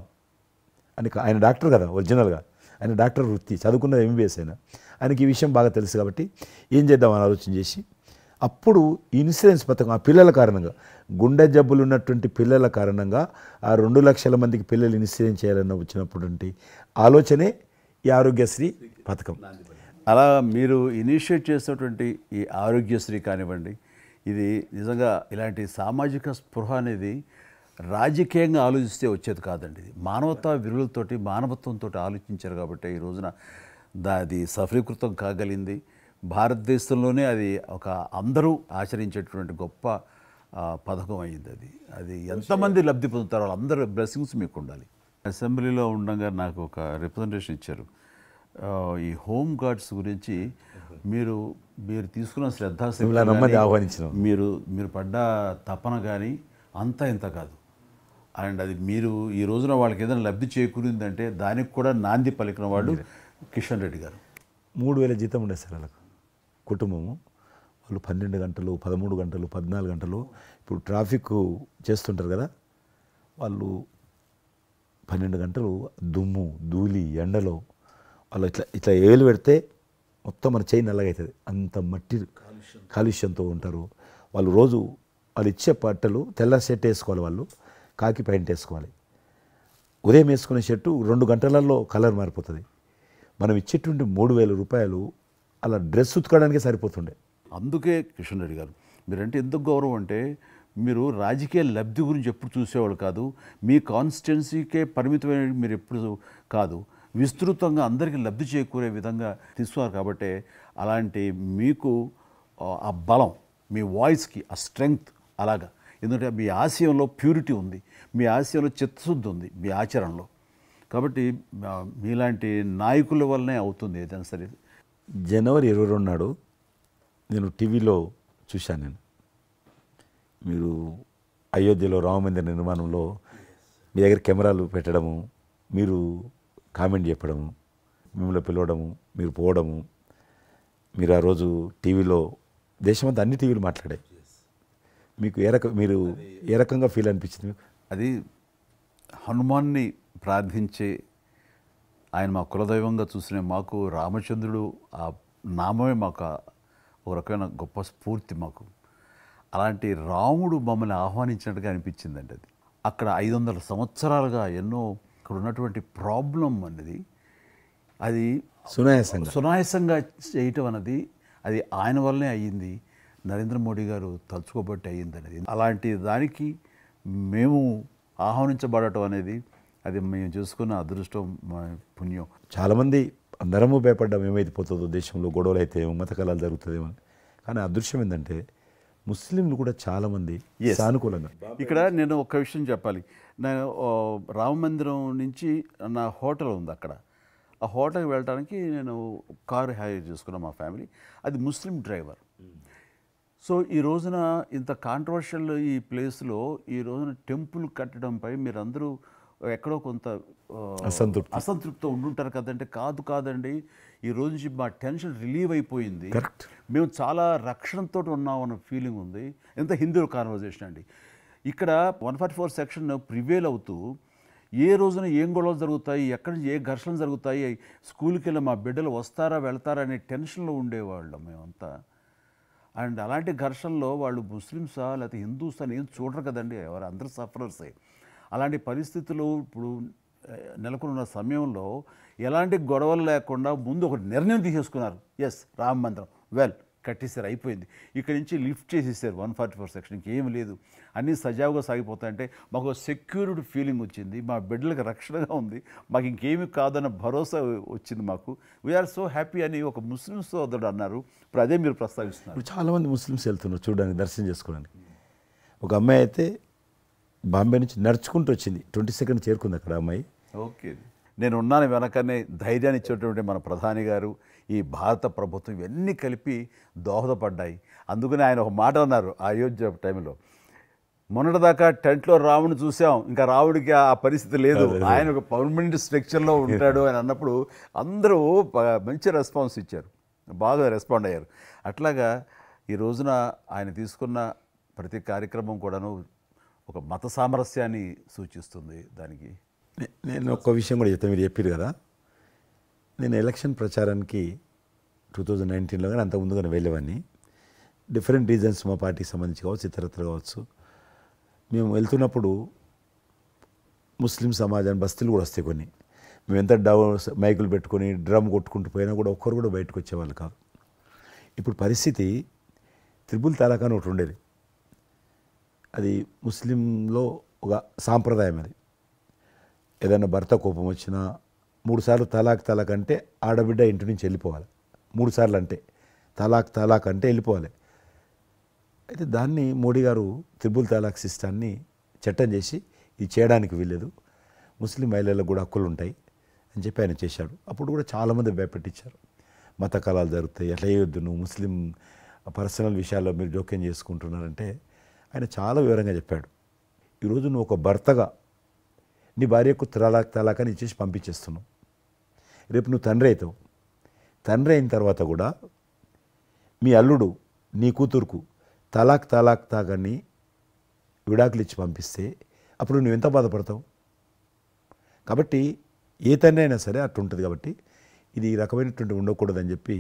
అని, ఆయన డాక్టర్ కదా ఒరిజినల్గా, ఆయన డాక్టర్ వృత్తి చదువుకున్న MBBS అయినా, ఆయనకి ఈ విషయం బాగా తెలుసు కాబట్టి ఏం చేద్దామని ఆలోచన చేసి అప్పుడు ఇన్సూరెన్స్ పథకం ఆ పిల్లల కారణంగా, గుండె జబ్బులు ఉన్నటువంటి పిల్లల కారణంగా ఆ 2 లక్షల మందికి పిల్లలు ఇన్సూరెన్స్ చేయాలన్న వచ్చినటువంటి ఆలోచనే ఈ ఆరోగ్యశ్రీ పథకం. అలా మీరు ఇనిషియేట్ చేసినటువంటి ఈ ఆరోగ్యశ్రీ కానివ్వండి, ఇది నిజంగా ఇలాంటి సామాజిక స్పృహ అనేది రాజకీయంగా ఆలోచిస్తే వచ్చేది కాదండి. ఇది మానవతా విలువలతోటి మానవత్వంతో ఆలోచించారు కాబట్టి ఈ రోజున అది సఫలీకృతం కాగలిగింది. భారతదేశంలోనే అది ఒక అందరూ ఆచరించేటువంటి గొప్ప పథకం అయ్యింది. అది ఎంతమంది లబ్ధి పొందుతారో వాళ్ళందరూ బ్లెస్సింగ్స్ మీకు ఉండాలి. అసెంబ్లీలో ఉండగా నాకు ఒక రిప్రజెంటేషన్ ఇచ్చారు. ఈ హోమ్ గార్డ్స్ గురించి మీరు తీసుకున్న శ్రద్ధాశక్తి ఆహ్వానించిన మీరు పడ్డ తపన కానీ అంతా ఇంత కాదు. అండ్ అది మీరు ఈ రోజున వాళ్ళకి ఏదైనా లబ్ధి చేకూరిందంటే దానికి కూడా నాంది పలికిన వాడు కిషన్ రెడ్డి గారు. 3,000 జీతం ఉండే సార్ వాళ్ళకు కుటుంబము. వాళ్ళు 12 గంటలు 13 గంటలు 14 గంటలు ఇప్పుడు ట్రాఫిక్ చేస్తుంటారు కదా, వాళ్ళు 12 గంటలు దుమ్ము ధూళి ఎండలో వాళ్ళు ఇట్లా ఏలు పెడితే మొత్తం మన చేయి నల్లగవుతుంది, అంత మట్టి కాలుష్యంతో ఉంటారు వాళ్ళు. రోజు వాళ్ళు ఇచ్చే బట్టలు తెల్ల షర్ట్ వేసుకోవాలి, వాళ్ళు కాకి ప్యాంట్ వేసుకోవాలి. ఉదయం వేసుకునే షర్టు 2 గంటలలో కలర్ మారిపోతుంది. మనం ఇచ్చేటువంటి 3,000 రూపాయలు అలా డ్రెస్ ఉతకడానికే సరిపోతుండే. అందుకే కిషన్ రెడ్డి గారు మీరంటే ఎందుకు గౌరవం అంటే, మీరు రాజకీయ లబ్ధి గురించి ఎప్పుడు చూసేవాళ్ళు కాదు, మీ కాన్స్టిట్యున్సీకే పరిమితమైన మీరు ఎప్పుడు కాదు, విస్తృతంగా అందరికీ లబ్ధి చేకూరే విధంగా తీసుకున్నారు. కాబట్టి అలాంటి మీకు ఆ బలం, మీ వాయిస్కి ఆ స్ట్రెంగ్త్ అలాగా, ఎందుకంటే మీ ఆశయంలో ప్యూరిటీ ఉంది, మీ ఆశయంలో చిత్తశుద్ధి ఉంది మీ ఆచరణలో. కాబట్టి మీలాంటి నాయకుల వల్లనే అవుతుంది ఏదైనా సరే. జనవరి 22 నాడు నేను టీవీలో చూశాను. మీరు అయోధ్యలో రామమందిర నిర్మాణంలో మీ దగ్గర కెమెరాలు పెట్టడము, మీరు కామెంట్ చెప్పడము, మిమ్మల్ని పిలవడము, మీరు పోవడము, మీరు ఆ రోజు టీవీలో దేశమంతా అన్ని టీవీలు మాట్లాడాయి. మీకు మీరు ఏ రకంగా ఫీల్ అనిపించింది మీకు? అది హనుమాన్ని ప్రార్థించే ఆయన మా కులదైవంగా చూసిన మాకు రామచంద్రుడు ఆ నామమే మాకు ఒక రకమైన గొప్ప స్ఫూర్తి మాకు. అలాంటి రాముడు మమ్మల్ని ఆహ్వానించినట్టుగా అనిపించిందండి. అది అక్కడ 500 సంవత్సరాలుగా ఎన్నో అక్కడ ఉన్నటువంటి ప్రాబ్లం అనేది అది సునాయాసంగా చేయటం అన్నది అది ఆయన వల్లనే అయ్యింది, నరేంద్ర మోడీ గారు తలుచుకోబట్టి అయ్యింది అనేది. అలాంటి దానికి మేము ఆహ్వానించబడటం అనేది అది మేము చూసుకున్న అదృష్టం, మా పుణ్యం. చాలామంది అందరము భయపడ్డాం ఏమైపోతుందో దేశంలో, గొడవలు అయితే మత కళాలు జరుగుతుందేమో. కానీ అదృశ్యం ఏంటంటే ముస్లింలు కూడా చాలామంది సానుకూలంగా. ఇక్కడ నేను ఒక విషయం చెప్పాలి, నేను రామ మందిరం నుంచి నా హోటల్ ఉంది అక్కడ. ఆ హోటల్కి వెళ్ళడానికి నేను కారు హైర్ చేసుకున్నాను మా ఫ్యామిలీ. అది ముస్లిం డ్రైవర్. సో ఈ రోజున ఇంత కాంట్రవర్షియల్ ఈ ప్లేస్లో ఈ రోజున టెంపుల్ కట్టడంపై మీరందరూ ఎక్కడో కొంత అసంతృప్తితో ఉండుంటారు కదంటే. కాదండి, ఈ రోజు నుంచి మా టెన్షన్ రిలీవ్ అయిపోయింది, మేము చాలా రక్షణతో ఉన్నాం అన్న ఫీలింగ్ ఉంది. ఎంత హిందూ కాన్వర్జేషన్ అండి. ఇక్కడ 144 సెక్షన్ ప్రివేల్ అవుతూ ఏ రోజున ఏం గొడవలు జరుగుతాయి, ఎక్కడి నుంచి ఏ ఘర్షణలు జరుగుతాయి, స్కూల్కి వెళ్ళి మా బిడ్డలు వస్తారా వెళ్తారా అనే టెన్షన్లో ఉండేవాళ్ళం మేమంతా. అండ్ అలాంటి ఘర్షణలో వాళ్ళు ముస్లిమ్సా లేకపోతే హిందూసా అని ఏం చూడరు కదండి, ఎవరు అందరూ సఫరర్సే. అలాంటి పరిస్థితులు ఇప్పుడు నెలకొన్న సమయంలో ఎలాంటి గొడవలు లేకుండా ముందు ఒక నిర్ణయం తీసేసుకున్నారు. ఎస్, రామ మందిరం కట్టేసారు, అయిపోయింది. ఇక్కడి నుంచి లిఫ్ట్ చేసేసారు 144 సెక్షన్, ఇంకేం లేదు, అన్నీ సజావుగా సాగిపోతాయంటే మాకు సెక్యూరిటీ ఫీలింగ్ వచ్చింది, మా బిడ్డలకు రక్షణగా ఉంది, మాకు ఇంకేమి కాదన్న భరోసా వచ్చింది మాకు. వీఆర్ సో హ్యాపీ అని ఒక ముస్లిం సోదరుడు అన్నారు. ఇప్పుడు అదే మీరు ప్రస్తావిస్తున్నారు. ఇప్పుడు చాలామంది ముస్లిమ్స్ వెళ్తున్నారు చూడడానికి, దర్శనం చేసుకోవడానికి. ఒక అమ్మాయి అయితే బాంబే నుంచి నడుచుకుంటూ వచ్చింది, 22nd చేరుకుంది అక్కడ అమ్మాయి. ఓకే, నేను ఉన్నాను వెనకనే ధైర్యాన్ని ఇచ్చేటువంటి మన ప్రధాని గారు, ఈ భారత ప్రభుత్వం ఇవన్నీ కలిపి దోహదపడ్డాయి. అందుకని ఆయన ఒక మాట అన్నారు అయోధ్య టైంలో, మొన్నటిదాకా టెంట్లో రాముడిని చూసాం, ఇంకా రాముడికి ఆ పరిస్థితి లేదు, ఆయన ఒక పర్మనెంట్ స్ట్రక్చర్లో ఉంటాడు అని అన్నప్పుడు అందరూ మంచి రెస్పాన్స్ ఇచ్చారు, బాగా రెస్పాండ్ అయ్యారు. అట్లాగా ఈ రోజున ఆయన తీసుకున్న ప్రతి కార్యక్రమం కూడాను ఒక మత సామరస్యాన్ని సూచిస్తుంది. దానికి నేను ఒక్క విషయం కూడా చెప్తాను, మీరు చెప్పారు కదా, నేను ఎలక్షన్ ప్రచారానికి 2019లో కానీ అంత ముందుగానే వెళ్ళేవాడిని. డిఫరెంట్ రీజన్స్ మా పార్టీకి సంబంధించి కావచ్చు, ఇతరత్ర కావచ్చు. మేము వెళ్తున్నప్పుడు ముస్లిం సమాజాన్ని బస్తీలు కూడా వస్తాయి కొన్ని. మేము ఎంత మైకులు పెట్టుకొని డ్రమ్ కొట్టుకుంటూ పోయినా కూడా ఒక్కరు కూడా బయటకు వచ్చేవాళ్ళు కాదు. ఇప్పుడు పరిస్థితి త్రిపుల్ తలాక్ అని ఒకటి ఉండేది, అది ముస్లింలో ఒక సాంప్రదాయం. అది ఏదైనా భర్త కోపం వచ్చినా 3 సార్లు తలాక్ అంటే ఆడబిడ్డ ఇంటి నుంచి వెళ్ళిపోవాలి. 3 సార్లు అంటే తలాక్ అంటే వెళ్ళిపోవాలి. అయితే దాన్ని మోడీ గారు త్రిపుల్ తలాక్ సిస్టాన్ని చట్టం చేసి ఇది చేయడానికి వీల్లేదు, ముస్లిం మహిళలకు కూడా హక్కులు ఉంటాయి అని చెప్పి ఆయన చేశాడు. అప్పుడు కూడా చాలామంది భయపెట్టించారు, మత కళాలు జరుగుతాయి, అట్లా వేయొద్దు, నువ్వు ముస్లిం పర్సనల్ విషయాల్లో మీరు జోక్యం చేసుకుంటున్నారంటే ఆయన చాలా వివరంగా చెప్పాడు. ఈరోజు నువ్వు ఒక భర్తగా నీ భార్యకు తలాక్ అని ఇచ్చేసి పంపించేస్తున్నావు. రేపు నువ్వు తండ్రి అవుతావు. తండ్రి అయిన తర్వాత కూడా మీ అల్లుడు నీ కూతురుకు తలాక్ తాగని విడాకులు ఇచ్చి పంపిస్తే అప్పుడు నువ్వు ఎంత బాధపడతావు? కాబట్టి ఏ తండ్రి అయినా సరే అట్లా ఉంటుంది. కాబట్టి ఇది ఈ రకమైనటువంటి ఉండకూడదని చెప్పి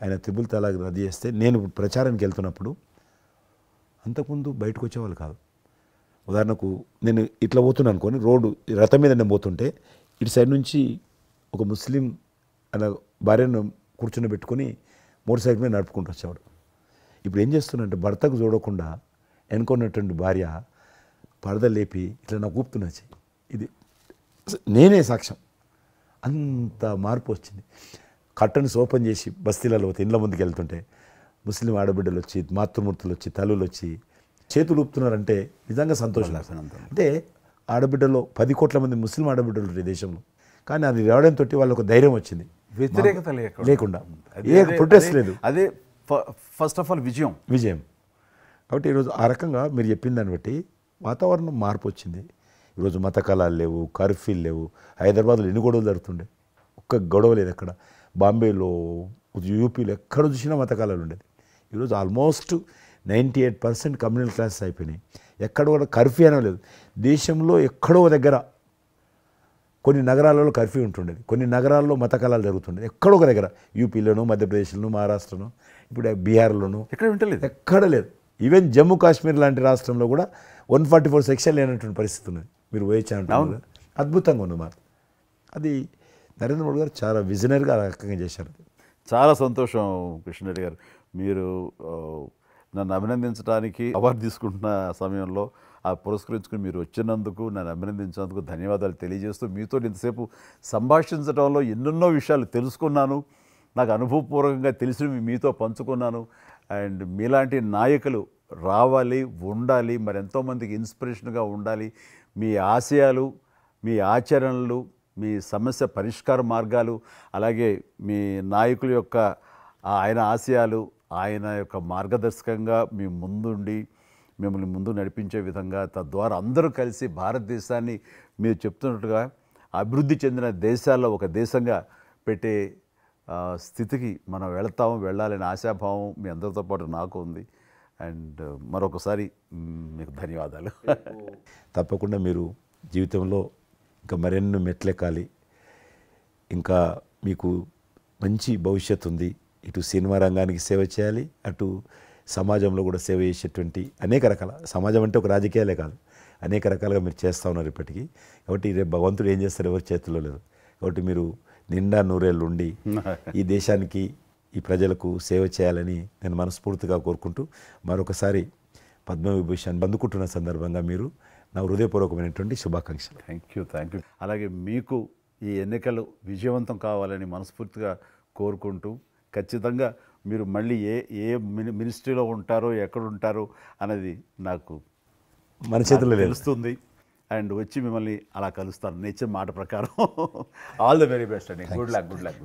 ఆయన త్రిపుల్ తలాక్ రద్దు చేస్తే, నేను ప్రచారానికి వెళ్తున్నప్పుడు అంతకుముందు బయటకు వచ్చేవాళ్ళు కాదు. ఉదాహరణకు నేను ఇట్లా పోతున్నాను అనుకోని, రోడ్డు రథం మీద నేను పోతుంటే ఇటు సైడ్ నుంచి ఒక ముస్లిం అలా భార్యను కూర్చొని పెట్టుకొని మోటార్ సైకిల్ మీద నడుపుకుంటూ వచ్చేవాడు. ఇప్పుడు ఏం చేస్తున్నంటే భర్తకు చూడకుండా ఎన్నుకున్నటువంటి భార్య పరద లేపి ఇట్లా నాకు ఊపుతున్నచ్చి, ఇది నేనే సాక్ష్యం. అంత మార్పు వచ్చింది. కట్టన్స్ ఓపెన్ చేసి బస్తీలలో ఇండ్ల ముందుకు వెళ్తుంటే ముస్లిం ఆడబిడ్డలు వచ్చి, మాతృమూర్తులు వచ్చి, తల్లులు వచ్చి చేతులు ఊపుతున్నారంటే నిజంగా సంతోషం. అంటే ఆడబిడ్డలో 10 కోట్ల మంది ముస్లిం ఆడబిడ్డలు ఉంటారు దేశంలో, కానీ అది రావడంతో వాళ్ళకు ధైర్యం వచ్చింది, వ్యతిరేకత లేకుండా, ఏ ప్రొటెస్ట్ లేదు. అదే ఫస్ట్ ఆఫ్ ఆల్ విజయం. కాబట్టి ఈరోజు ఆ రకంగా మీరు చెప్పిన దాన్ని బట్టి వాతావరణం మార్పు వచ్చింది. ఈరోజు మత కళాలు లేవు, కర్ఫ్యూలు లేవు. హైదరాబాద్లో ఎన్ని గొడవలు జరుగుతుండే, ఒక్క గొడవ లేదు ఎక్కడ. బాంబేలో, యూపీలో ఎక్కడ చూసినా మత కళాలు ఉండేది. ఈరోజు ఆల్మోస్ట్ 98% కమ్యూనల్ క్లాసెస్ అయిపోయినాయి. ఎక్కడ కూడా కర్ఫ్యూ అనే లేదు. దేశంలో ఎక్కడో దగ్గర కొన్ని నగరాలలో కర్ఫ్యూ ఉంటుండేది, కొన్ని నగరాల్లో మత కళాలు జరుగుతుండేది. ఎక్కడో ఒక దగ్గర యూపీలోను, మధ్యప్రదేశ్లోను, మహారాష్ట్రను, ఇప్పుడు బీహార్లోను ఎక్కడ లేదు. ఈవెన్ జమ్మూ కాశ్మీర్ లాంటి రాష్ట్రంలో కూడా 144 సెక్షన్ లేనటువంటి పరిస్థితి ఉన్నది. మీరు వేయచ్చా అంటే అద్భుతంగా ఉంది మాట. అది నరేంద్ర మోడీ గారు చాలా విజనరీగా ఆ రకంగా చేశారు. చాలా సంతోషం కృష్ణరెడ్డి గారు, మీరు నన్ను అభినందించడానికి అవార్డు తీసుకుంటున్న సమయంలో ఆ పురస్కరించుకుని మీరు వచ్చినందుకు, నన్ను అభినందించినందుకు ధన్యవాదాలు తెలియజేస్తూ, మీతో ఇంతసేపు సంభాషించడంలో ఎన్నెన్నో విషయాలు తెలుసుకున్నాను, నాకు అనుభవపూర్వకంగా తెలిసినవి మీతో పంచుకున్నాను. అండ్ మీలాంటి నాయకులు రావాలి, ఉండాలి, మరి ఎంతోమందికి ఇన్స్పిరేషన్గా ఉండాలి. మీ ఆశయాలు, మీ ఆచరణలు, మీ సమస్య పరిష్కార మార్గాలు, అలాగే మీ నాయకుల యొక్క ఆయన ఆశయాలు, ఆయన యొక్క మార్గదర్శకంగా మీ ముందుండి మిమ్మల్ని ముందు నడిపించే విధంగా, తద్వారా అందరూ కలిసి భారతదేశాన్ని మీరు చెప్తున్నట్టుగా అభివృద్ధి చెందిన దేశాల్లో ఒక దేశంగా పెట్టే స్థితికి మనం వెళ్ళాలనే ఆశాభావం మీ అందరితో పాటు నాకు ఉంది. అండ్ మరొకసారి మీకు ధన్యవాదాలు. తప్పకుండా మీరు జీవితంలో ఇంకా మరెన్నో మెట్లెక్కాలి, ఇంకా మీకు మంచి భవిష్యత్తు ఉంది. ఇటు సినిమా రంగానికి సేవ చేయాలి, అటు సమాజంలో కూడా సేవ చేసేటువంటి అనేక రకాల, సమాజం అంటే ఒక రాజకీయాలే కాదు, అనేక రకాలుగా మీరు చేస్తూ ఉన్నారు ఇప్పటికీ. కాబట్టి రేపు భగవంతుడు ఏం చేస్తారు ఎవరి చేతిలో లేదు. కాబట్టి మీరు నిండా నూరేళ్ళు ఉండి ఈ దేశానికి, ఈ ప్రజలకు సేవ చేయాలని నేను మనస్ఫూర్తిగా కోరుకుంటూ మరొకసారి పద్మవిభూషణ్ అందుకుంటున్న సందర్భంగా మీరు నా హృదయపూర్వకమైనటువంటి శుభాకాంక్షలు. Thank you. అలాగే మీకు ఈ ఎన్నికలు విజయవంతం కావాలని మనస్ఫూర్తిగా కోరుకుంటూ, ఖచ్చితంగా మీరు మళ్ళీ ఏ మినిస్ట్రీలో ఉంటారో, ఎక్కడ ఉంటారో అనేది నాకు మన చేతుల్లో తెలుస్తుంది. అండ్ వచ్చి మిమ్మల్ని అలా కలుస్తాను నేచర్ మాట ప్రకారం. ఆల్ ద వెరీ బెస్ట్ అండి. Good luck.